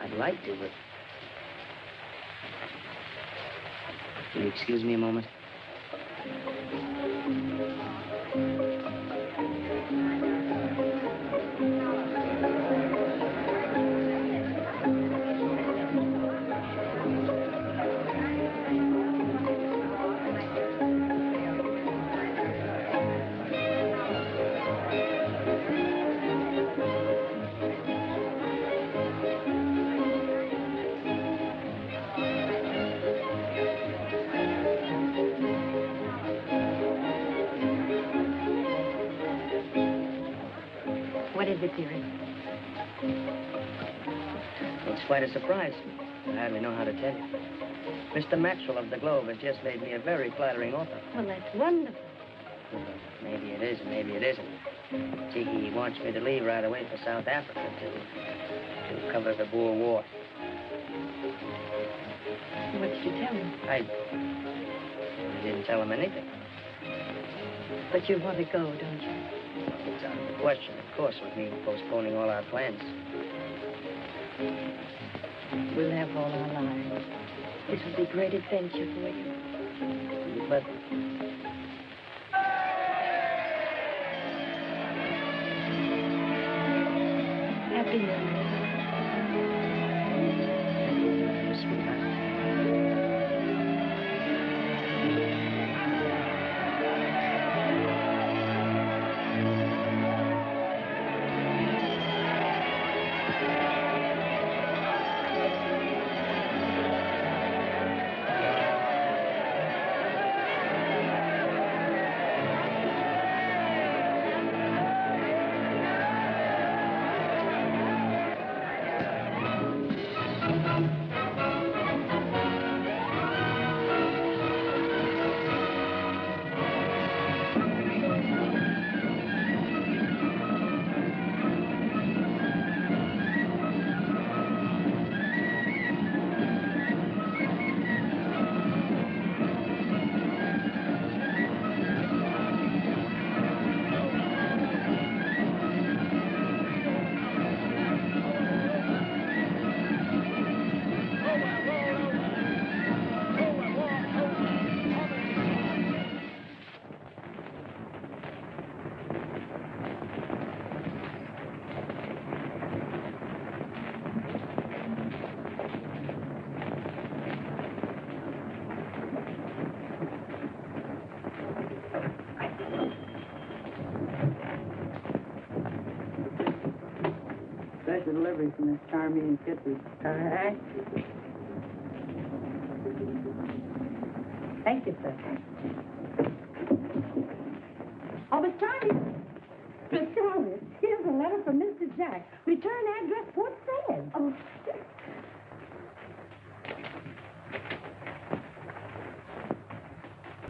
I'd like to, but... Will you excuse me a moment? What is it, dearie? It's quite a surprise. I hardly know how to tell you. Mr. Maxwell of the Globe has just made me a very flattering offer. Well, that's wonderful. Maybe it is, maybe it isn't. See, he wants me to leave right away for South Africa to cover the Boer War. What did you tell him? I didn't tell him anything. But you want to go, don't you? It's out of the question, of course, with me postponing all our plans. We'll have all our lives. This will be a great adventure for you. But Happy New Year. sweetheart, special delivery from Miss Charmian Kitty. All right. Thank you, sir. Oh, Miss Charmian. Miss Charmian, here's a letter from Mr. Jack. Return address, Port Said. Oh.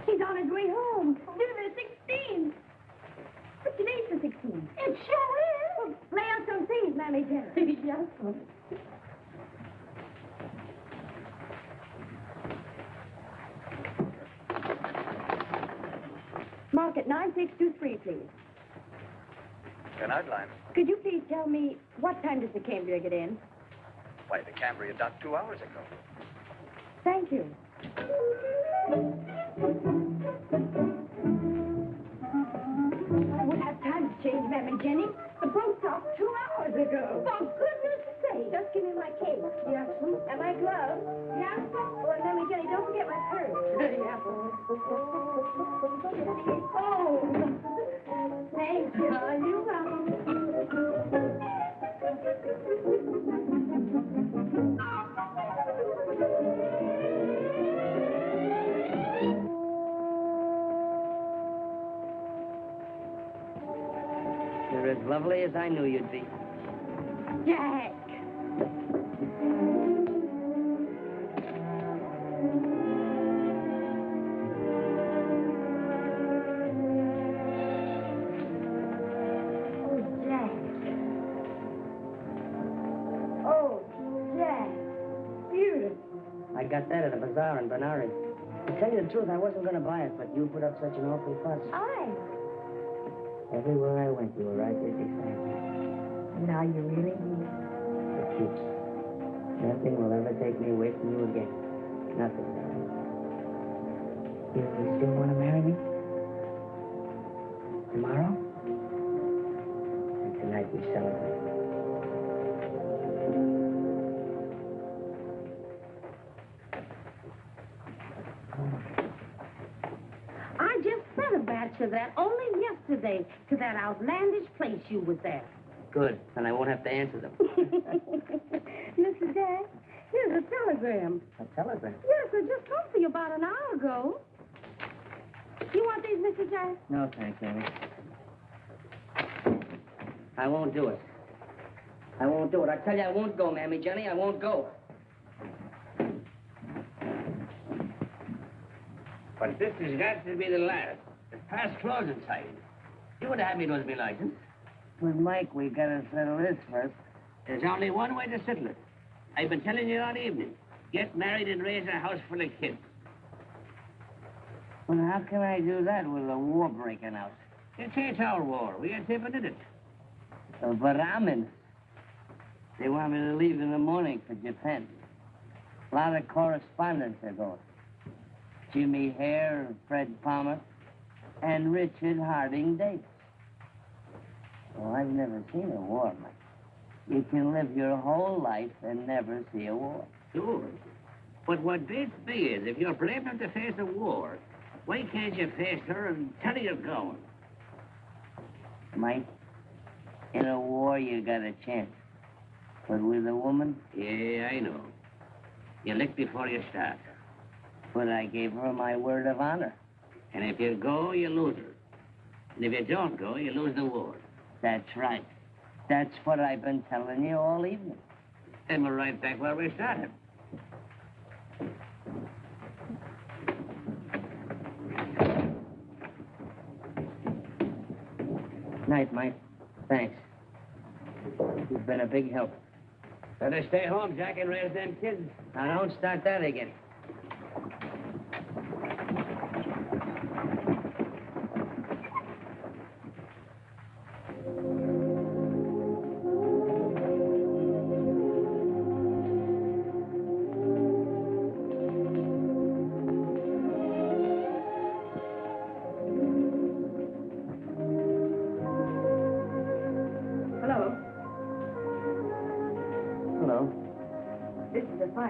He's on his way home. Due the 16th. What's today's the 16th? It sure is. Well, lay out some things, Mammy Jenny. Yes, sir. Mark it 9623, please. An outline. Could you please tell me what time does the Cambria get in? Why, the Cambria docked 2 hours ago. Thank you. I would have time to change, Mammy Jenny. The boat docked 2 hours ago. For goodness sake. Just give me my cape. Yes, and my gloves. Yes, oh, and Mammy Jenny, don't forget my purse. Yes. Oh. Thank you. You're welcome. You're as lovely as I knew you'd be. Jack. I got that at a bazaar in Benares. To tell you the truth, I wasn't going to buy it, but you put up such an awful fuss. Everywhere I went, you were right there beside me. Now you really need. For keeps. Nothing will ever take me away from you again. Nothing. You still want to marry me? Tomorrow? And tonight we celebrate. I just sent a batch of that only yesterday to that outlandish place you was at. Good. Then I won't have to answer them. Mr. Jack, here's a telegram. A telegram? Yes, I just come for you about an hour ago. You want these, Mr. Jack? No, thanks, Amy. I won't do it. I won't do it. I tell you, I won't go, Mammy Jenny. I won't go. But this has got to be the last. It's past closing time. You would have had me lose my license. With Mike, we gotta settle this first. There's only one way to settle it. I've been telling you all evening. Get married and raise a house full of kids. Well, how can I do that with a war breaking out? It ain't our war. We ain't even in it. But I'm in. They want me to leave in the morning for Japan. A lot of correspondents are going. Jimmy Hare, Fred Palmer, and Richard Harding Davis. Oh, I've never seen a war, Mike. You can live your whole life and never see a war. Sure. But what beats me is, if you're brave enough to face a war, why can't you face her and tell her you're going? Mike, in a war, you got a chance. But with a woman? Yeah, I know. You lick before you start. But I gave her my word of honor. And if you go, you lose her. And if you don't go, you lose the war. That's right. That's what I've been telling you all evening. Then we're right back where we started. Night, Mike. Thanks. You've been a big help. Better stay home, Jack, and raise them kids. Now, don't start that again.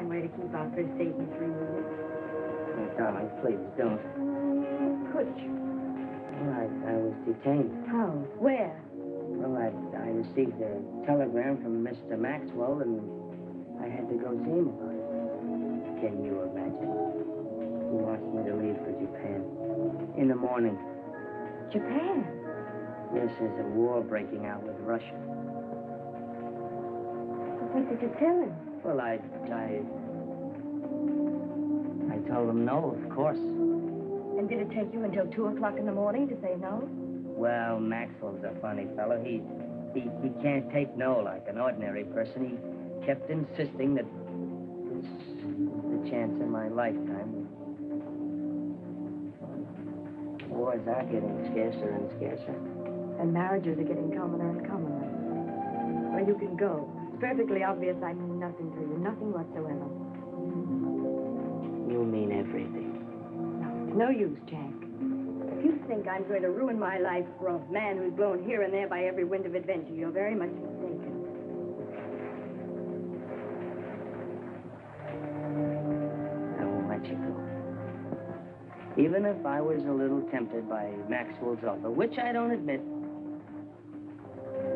Way to keep our first date in 3 minutes. Oh, darling, please don't. Could you? Well, I was detained. How? Where? Well, I received a telegram from Mr. Maxwell, and I had to go see him about it. Can you imagine? He wants me to leave for Japan in the morning. Japan? Yes, there's a war breaking out with Russia. What did you tell him? Well, I told him no, of course. And did it take you until 2 o'clock in the morning to say no? Well, Maxwell's a funny fellow. He can't take no like an ordinary person. He kept insisting that this was the chance in my lifetime. Wars are getting scarcer and scarcer. And marriages are getting commoner and commoner. Well, you can go. It's perfectly obvious I mean nothing to you. Nothing whatsoever. You mean everything. No, it's no use, Jack. If you think I'm going to ruin my life for a man who's blown here and there by every wind of adventure, you're very much mistaken. I won't let you go. Even if I was a little tempted by Maxwell's offer, which I don't admit,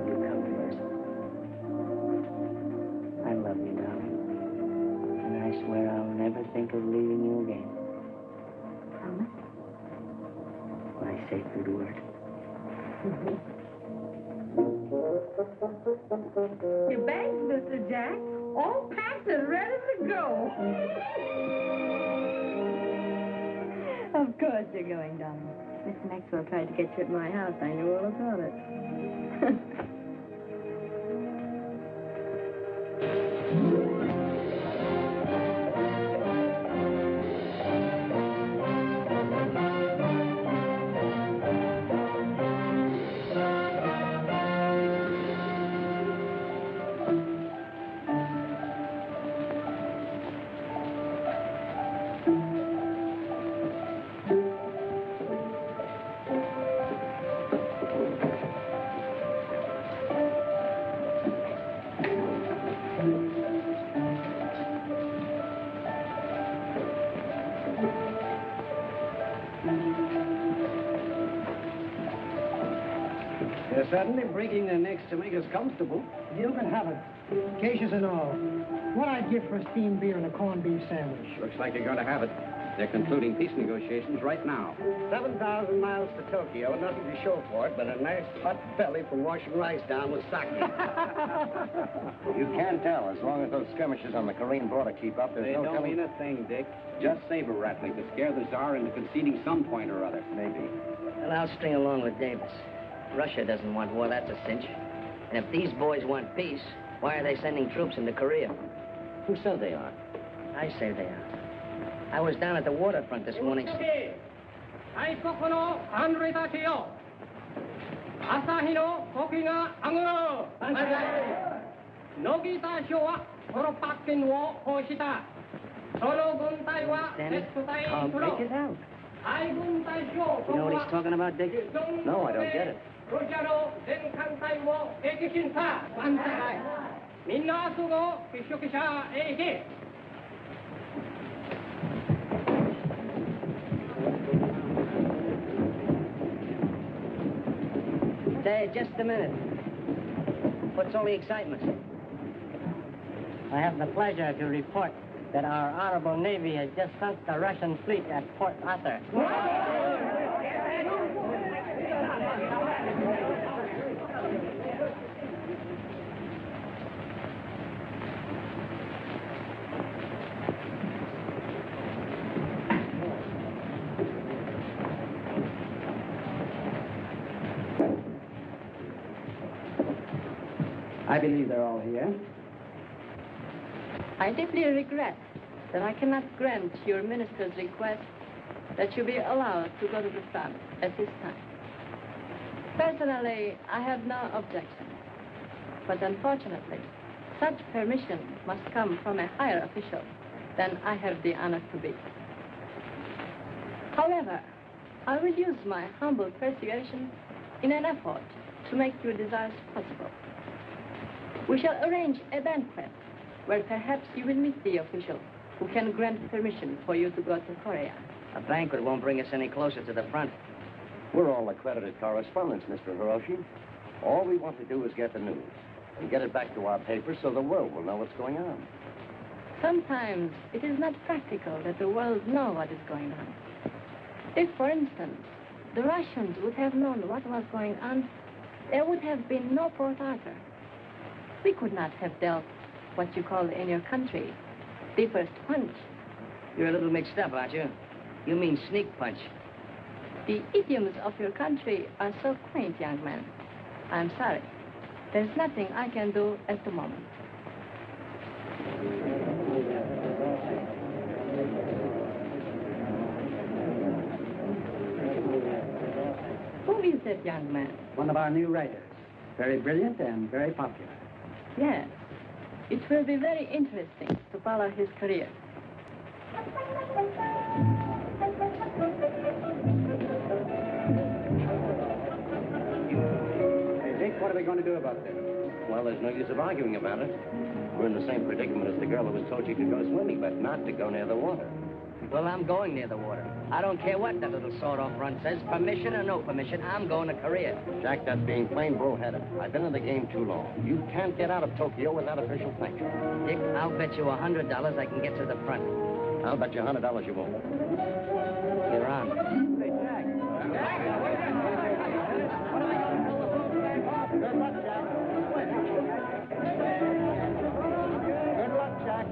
you come first. I love you, darling. And I swear I'll never think of leaving you again. Promise? My sacred word. Your bags, Mr. Jack, all packed and ready to go. Of course you're going, darling. Mr. Maxwell tried to get you at my house. I knew all about it. They're certainly breaking their necks to make us comfortable. You can have it. Cases and all. What I'd give for a steamed beer and a corned beef sandwich. Looks like you're going to have it. They're concluding peace negotiations right now. 7,000 miles to Tokyo, nothing to show for it but a nice hot belly for washing rice down with sake. You can tell. As long as those skirmishes on the Korean border keep up, there's They no don't telling. mean a thing, Dick. Just saber rattling to scare the Tsar into conceding some point or other. Maybe. Well, I'll string along with Davis. Russia doesn't want war, that's a cinch. And if these boys want peace, why are they sending troops into Korea? Who said they are? I say they are. I was down at the waterfront this morning. Then I'll break it out. You know what he's talking about, Dick? No, I don't get it. Say, just a minute. What's all the excitement? I have the pleasure to report that our honorable Navy has just sunk the Russian fleet at Port Arthur. I believe they're all here. I deeply regret that I cannot grant your minister's request that you be allowed to go to the front at this time. Personally, I have no objection. But unfortunately, such permission must come from a higher official than I have the honor to be. However, I will use my humble persuasion in an effort to make your desires possible. We shall arrange a banquet where perhaps you will meet the official who can grant permission for you to go to Korea. A banquet won't bring us any closer to the front. We're all accredited correspondents, Mr. Hiroshi. All we want to do is get the news and get it back to our paper so the world will know what's going on. Sometimes it is not practical that the world know what is going on. If, for instance, the Russians would have known what was going on, there would have been no Port Arthur. We could not have dealt what you call in your country the first punch. You're a little mixed up, aren't you? You mean sneak punch. The idioms of your country are so quaint, young man. I'm sorry. There's nothing I can do at the moment. Who is that young man? One of our new writers. Very brilliant and very popular. Yes. It will be very interesting to follow his career. Hey, Dick, what are we going to do about this? Well, there's no use of arguing about it. We're in the same predicament as the girl who was told she could go swimming, but not to go near the water. Well, I'm going near the water. I don't care what that little sawed-off run says. Permission or no permission, I'm going to Korea. Jack, that's being plain bullheaded. I've been in the game too long. You can't get out of Tokyo without official sanction. Dick, I'll bet you $100 I can get to the front. I'll bet you $100 you won't. You're on. Hey, Jack. Good luck, Jack. Good luck, Jack.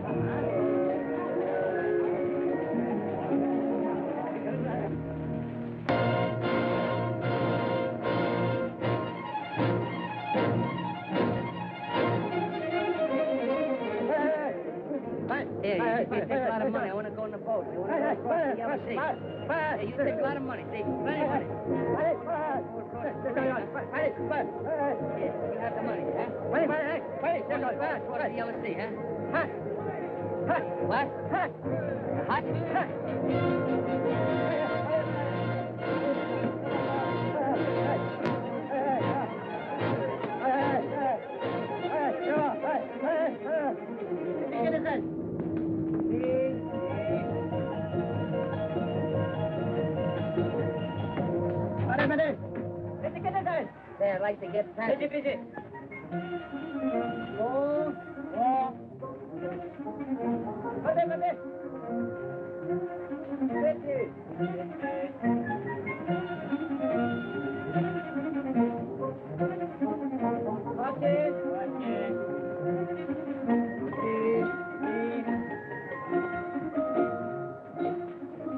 Hey, you take a lot of money. I want to go in the boat. I want to go across the yellow sea. Hey, you take a lot of money. See, plenty of money. Here, you have the money, huh? Towards the yellow sea, huh? What? Say, I'd like to get past.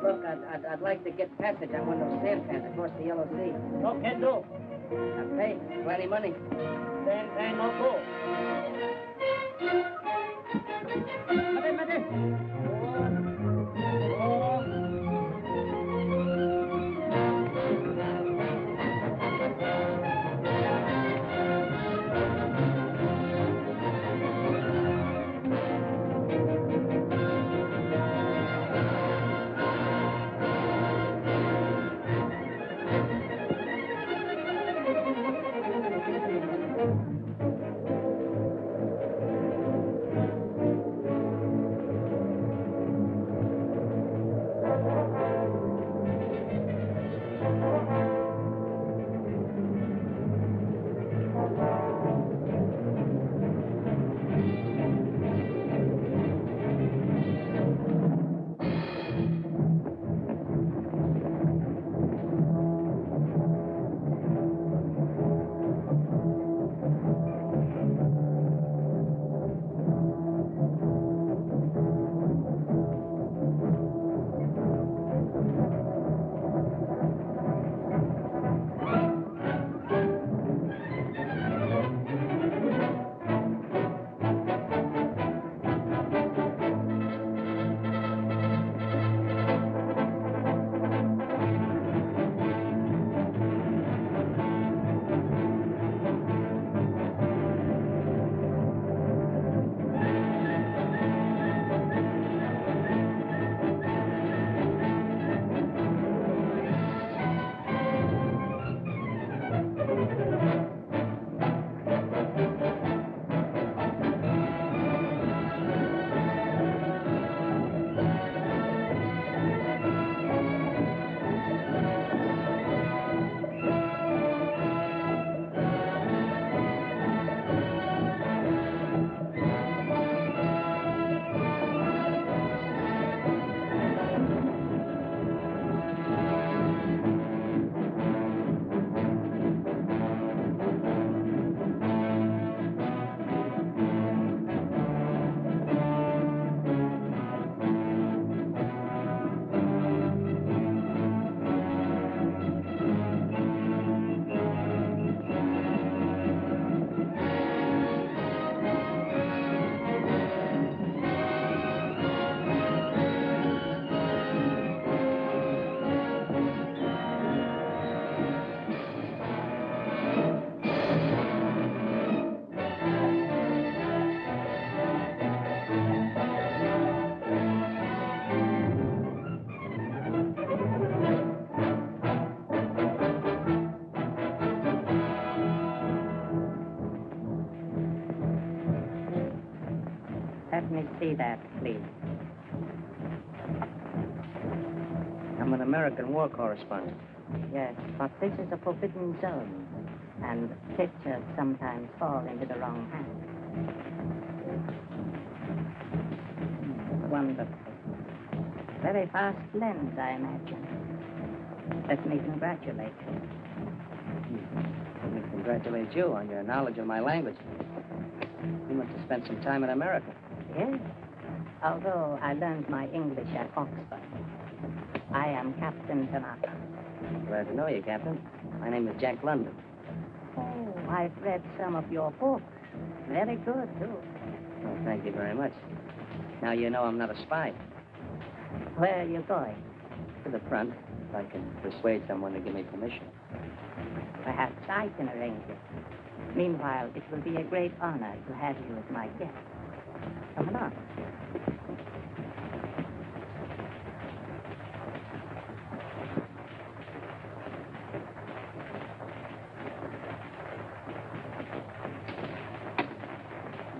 Look, I'd like to get passage on one of those sampans across the Yellow Sea. No, can do. I'll pay. Plenty money. Then no go. see that, please? I'm an American war correspondent. Yes, but this is a forbidden zone, and pictures sometimes fall into the wrong hands. Wonderful. Very fast lens, I imagine. Let me congratulate you. Let me congratulate you on your knowledge of my language. You must have spent some time in America. Yes. Although I learned my English at Oxford. I am Captain Tanaka. Glad to know you, Captain. My name is Jack London. Oh, I've read some of your books. Very good, too. Oh, thank you very much. Now you know I'm not a spy. Where are you going? To the front, if I can persuade someone to give me permission. Perhaps I can arrange it. Meanwhile, it will be a great honor to have you as my guest. Come along.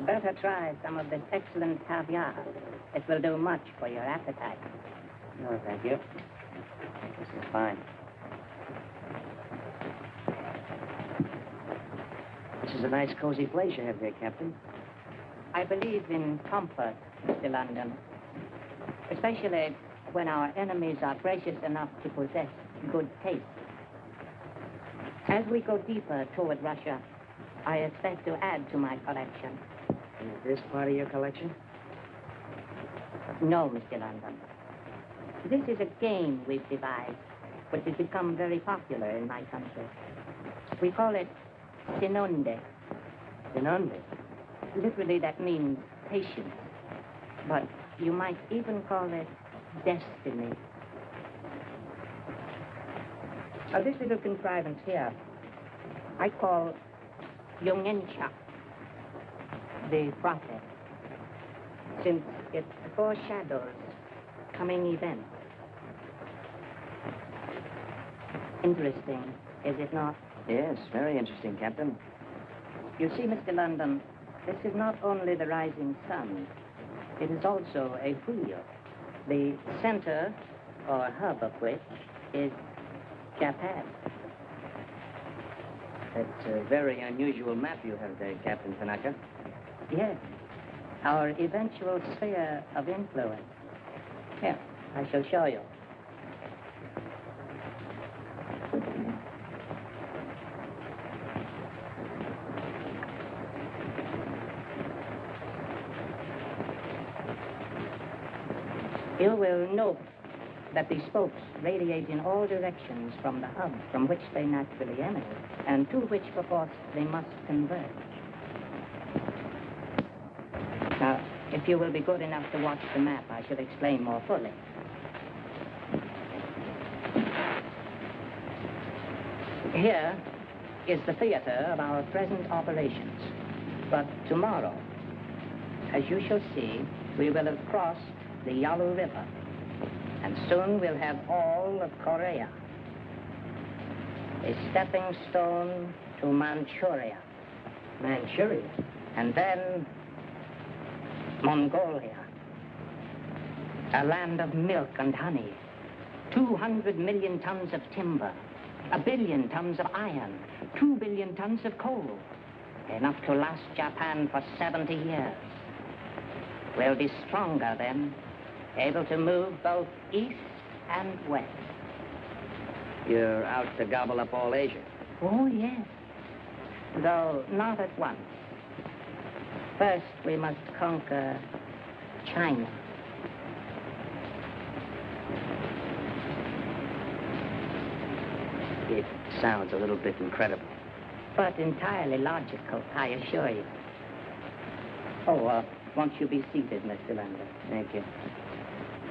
Better try some of this excellent caviar. It will do much for your appetite. No, thank you. This is fine. This is a nice, cozy place you have here, Captain. I believe in comfort, Mr. London. Especially when our enemies are gracious enough to possess good taste. As we go deeper toward Russia, I expect to add to my collection. Is this part of your collection? No, Mr. London. This is a game we've devised, which has become very popular in my country. We call it Sinonde. Sinonde? Literally, that means patience. But you might even call it destiny. Now, this little contrivance here, I call Yongensha, the prophet, since it foreshadows coming events. Interesting, is it not? Yes, very interesting, Captain. You see, Mr. London, this is not only the rising sun, it is also a wheel, the center or hub of which is Japan. It's a very unusual map you have there, Captain Tanaka. Yes, our eventual sphere of influence. Here, I shall show you. You will note that the spokes radiate in all directions from the hub from which they naturally emanate, and to which, perforce, they must converge. Now, if you will be good enough to watch the map, I shall explain more fully. Here is the theater of our present operations. But tomorrow, as you shall see, we will have crossed the Yalu River, and soon we'll have all of Korea, a stepping stone to Manchuria. Manchuria? And then Mongolia, a land of milk and honey, 200 million tons of timber, 1 billion tons of iron, 2 billion tons of coal, enough to last Japan for 70 years. We'll be stronger then, able to move both east and west. You're out to gobble up all Asia? Oh, yes. Though not at once. First, we must conquer China. It sounds a little bit incredible. But entirely logical, I assure you. Oh, won't you be seated, Mr. London? Thank you.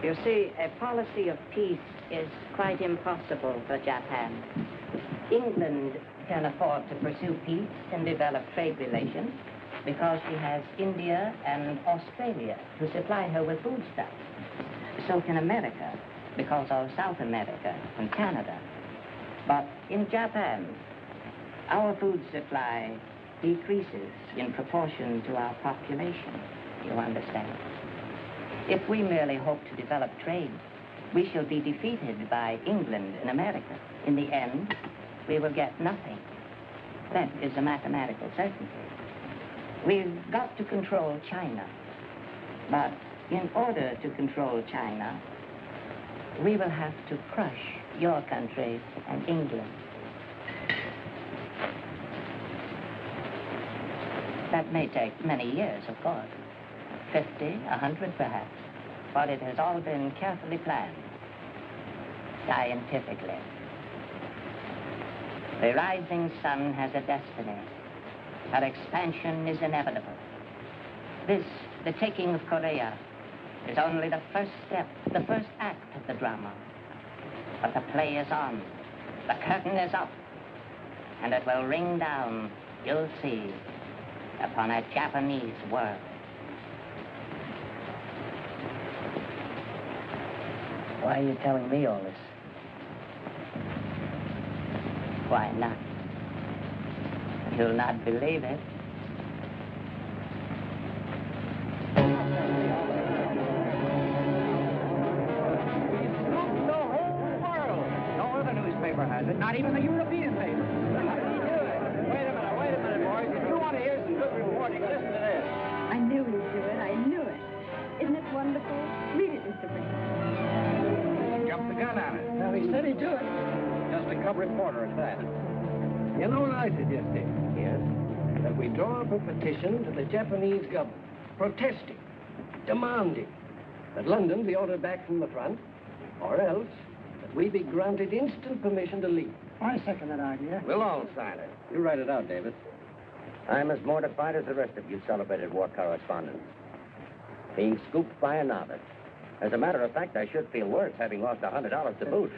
You see, a policy of peace is quite impossible for Japan. England can afford to pursue peace and develop trade relations because she has India and Australia to supply her with foodstuffs. So can America because of South America and Canada. But in Japan, our food supply decreases in proportion to our population. You understand? If we merely hope to develop trade, we shall be defeated by England and America. In the end, we will get nothing. That is a mathematical certainty. We've got to control China. But in order to control China, we will have to crush your country and England. That may take many years, of course. 50, 100 perhaps. But it has all been carefully planned, scientifically. The rising sun has a destiny. Our expansion is inevitable. This, the taking of Korea, is only the first step, the first act of the drama. But the play is on. The curtain is up. And it will ring down, you'll see, upon a Japanese world. Why are you telling me all this? Why not? You'll not believe it. Not even the European paper. Wait a minute, boys. If you want to hear some good reporting, listen to this. I knew he'd do it. I knew it. Isn't it wonderful? Read it, Mr. Brink. Jumped the gun on it. Well, he said he'd do it. Just a cub reporter at that. You know what I suggested? Yes? That we draw up a petition to the Japanese government, protesting, demanding that London be ordered back from the front, or else that we be granted instant permission to leave. I second that idea. We'll all sign it. You write it out, David. I'm as mortified as the rest of you celebrated war correspondents. Being scooped by a novice. As a matter of fact, I should feel worse having lost $100 to boot.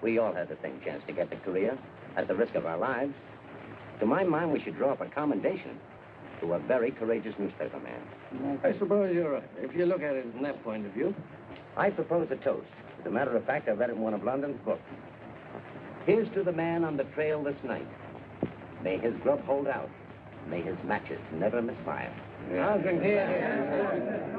We all had the same chance to get to Korea at the risk of our lives. To my mind, we should draw up a commendation to a very courageous newspaper man. I suppose you're right, if you look at it from that point of view. I propose a toast. As a matter of fact, I read it in one of London's books. Here's to the man on the trail this night. May his grub hold out. May his matches never misfire. Yeah. I'll drink here.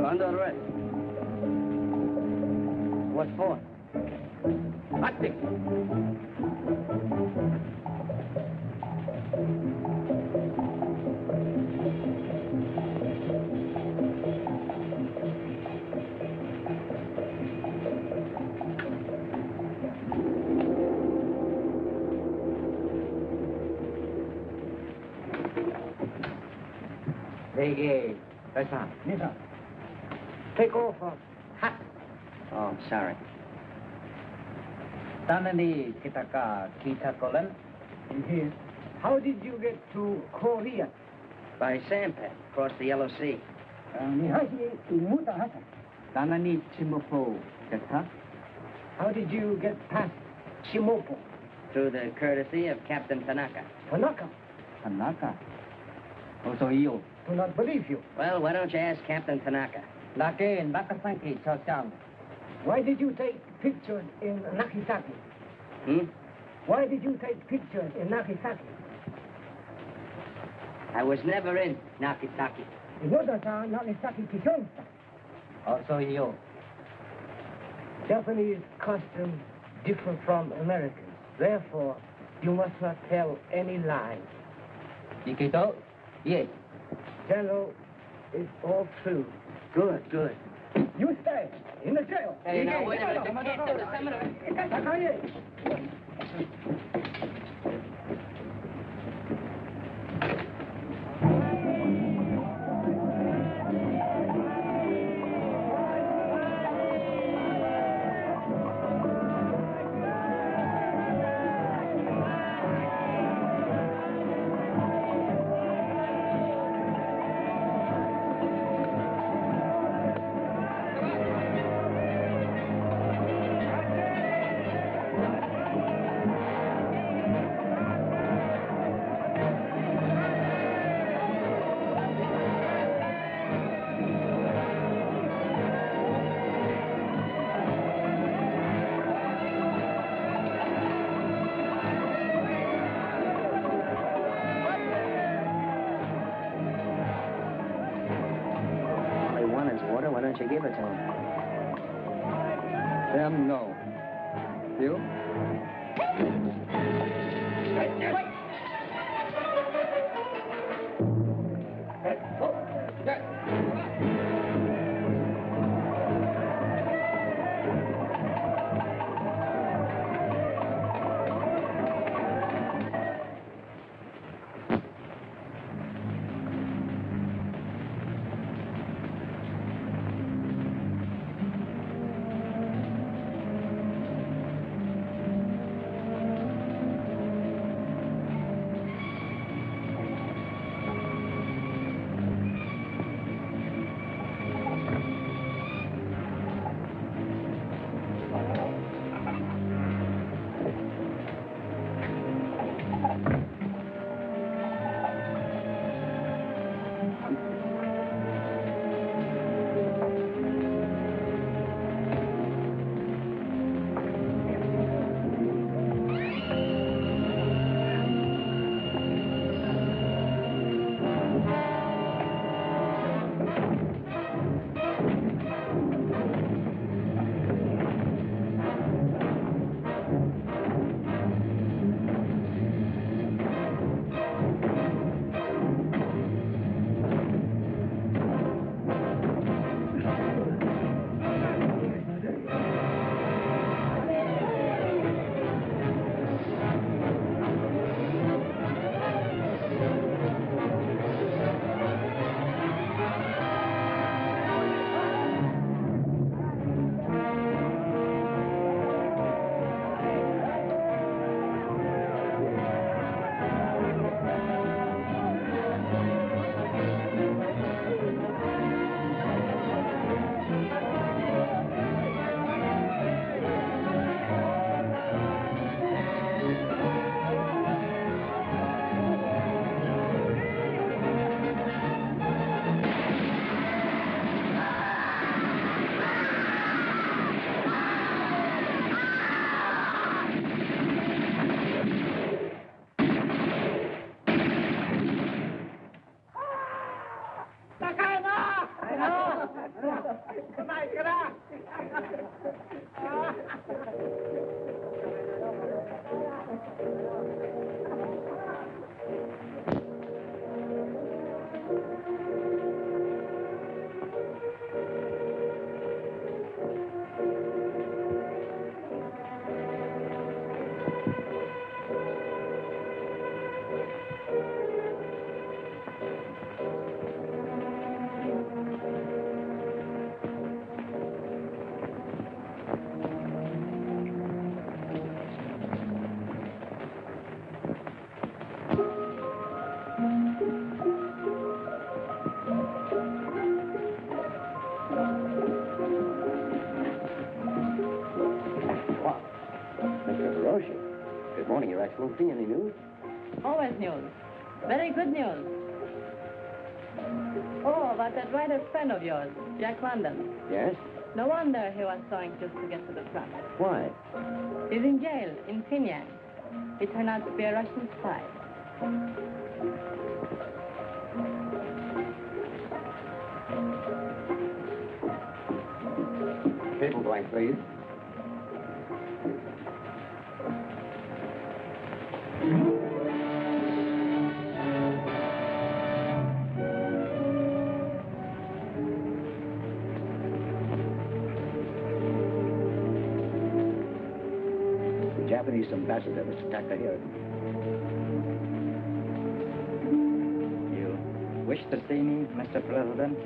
Under arrest. What for? Nothing. Hey, that's on. Yes, sir. Take off a hat. Oh, sorry. Tanani kitaka kitakolan. Yes. How did you get to Korea? By sampan, across the Yellow Sea. Nihashi imuta hata. Tanani chimopo kata. How did you get past Shimopo? Through the courtesy of Captain Tanaka. Tanaka? Tanaka. Also iyo. Do not believe you. Well, why don't you ask Captain Tanaka? Lake and Nakasanki Chosang. Why did you take pictures in Nagasaki? Why did you take pictures in Nagasaki? I was never in Nagasaki. Inoda-san, Nagasaki Kishonsa. Also iyo. Japanese customs differ from Americans. Therefore, you must not tell any lies. Ikito? Yes. Jello is all true. Good, good. You stay in the jail. Hey, now, wait a minute. You can't do this. I'm gonna... don't you give it to him? Them, no. You? Good morning, Your Excellency. Any news? Always news. Very good news. Oh, about that writer friend of yours, Jack London. Yes? No wonder he was so anxious to get to the front. Why? He's in jail in Pyongyang. He turned out to be a Russian spy. Table blank, please. The Japanese ambassador, Mr. Takahiro. You wish to see me, Mr. President?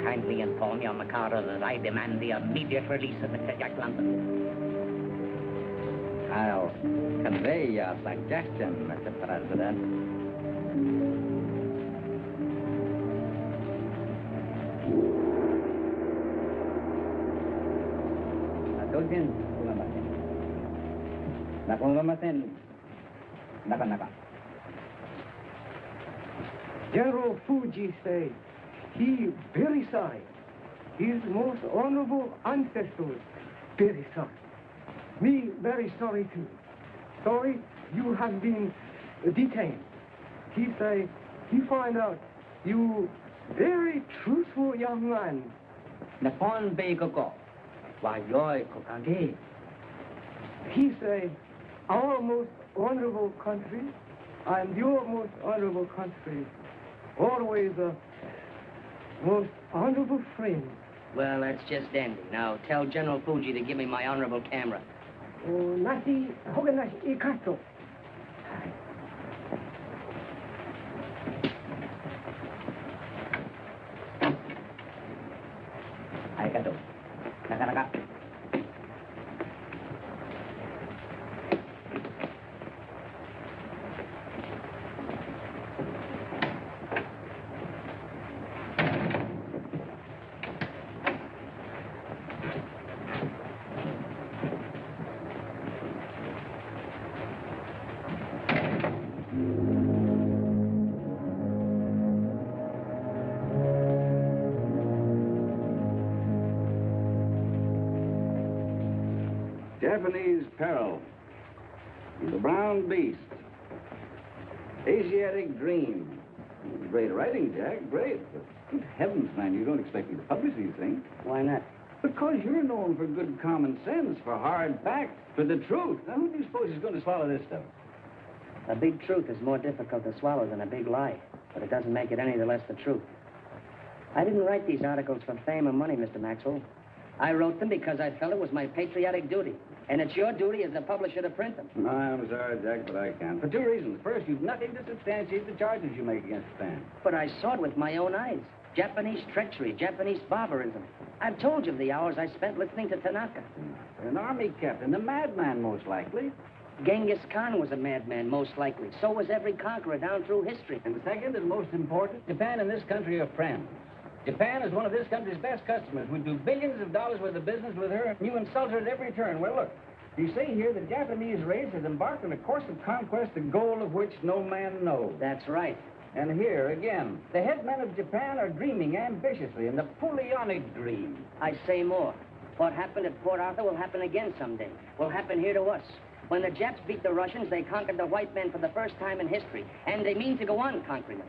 Kindly inform your Mikado that I demand the immediate release of Mr. Jack London. I'll convey your suggestion, Mr. President. Atogin, Sulamasen. Nakulamasen. Naka. General Fuji say he very sorry. his most honorable ancestors. Very sorry. Me very sorry too. Sorry you have been detained. He say, he find out you very truthful young man. Napon Begoko. Wayoy Kokage. He say, our most honorable country and your most honorable country, always a most honorable friend. Well, that's just dandy. Now, tell General Fuji to give me my honorable camera. Oh, nasi, hoga nasi, ikato. Arigato. Nakanaka. Japanese peril. The brown beast. Asiatic dream. Great writing, Jack, great. But good heavens, man, you don't expect me to publish these things. Why not? Because you're known for good common sense, for hard facts, for the truth. Now, who do you suppose is going to swallow this stuff? A big truth is more difficult to swallow than a big lie, but it doesn't make it any the less the truth. I didn't write these articles for fame or money, Mr. Maxwell. I wrote them because I felt it was my patriotic duty. And it's your duty as the publisher to print them. I'm sorry, Jack, but I can't. For two reasons. First, you've nothing to substantiate the charges you make against the fan. But I saw it with my own eyes. Japanese treachery, Japanese barbarism. I've told you the hours I spent listening to Tanaka. An army captain, a madman, most likely. Genghis Khan was a madman, most likely. So was every conqueror down through history. And second and most important, Japan and this country are friends. Japan is one of this country's best customers. We do billions of dollars worth of business with her, and you insult her at every turn. Well, look, you say here the Japanese race has embarked on a course of conquest, the goal of which no man knows. That's right. And here, again, the headmen of Japan are dreaming ambitiously in the Napoleonic dream. I say more. What happened at Port Arthur will happen again someday. Will happen here to us. When the Japs beat the Russians, they conquered the white men for the first time in history, and they mean to go on conquering them.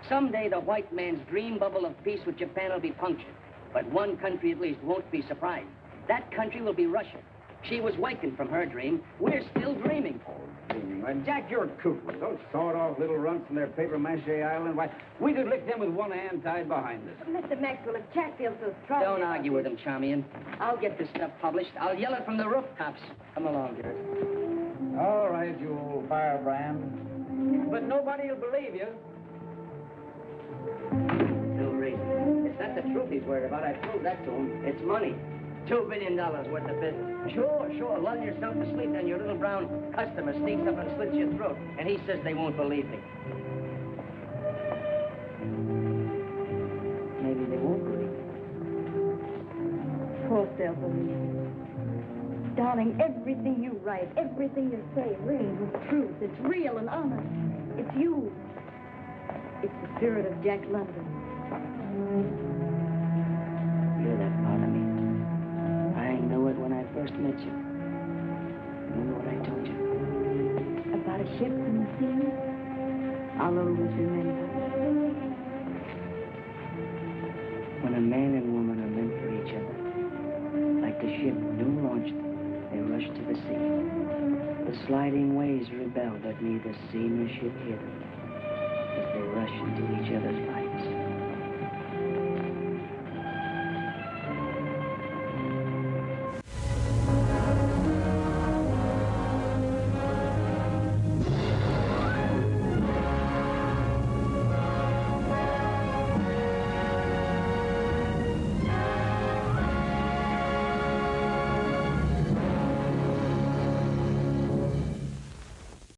Someday the white man's dream bubble of peace with Japan will be punctured. But one country at least won't be surprised. That country will be Russia. She was wakened from her dream. We're still dreaming. Oh, dreaming. Why, Jack, you're cuckoo. Those sawed-off little runts in their papier-mâché island, why, we could lick them with one hand tied behind us. Mr. Maxwell, if Jack feels so strong... Don't argue with him, Charmian. I'll get this stuff published. I'll yell it from the rooftops. Come along, dearest. All right, you old firebrand. But nobody will believe you. No reason. It's not the truth he's worried about. I proved that to him. It's money. $2 billion worth of business. Sure. Lull yourself to sleep, then your little brown customer sneaks up and slits your throat. And he says they won't believe me. Maybe they won't believe me. Of course they'll believe you. Darling, everything you write, everything you say rings with truth. It's real and honest. It's you. It's the spirit of Jack London. You're that part of me. I knew it when I first met you. Remember what I told you? About a ship and the sea? I'll always remember. When a man and woman are meant for each other, like the ship new launched, they rushed to the sea. The sliding waves rebel, but neither sea nor ship hid them, as they rush into each other's lives.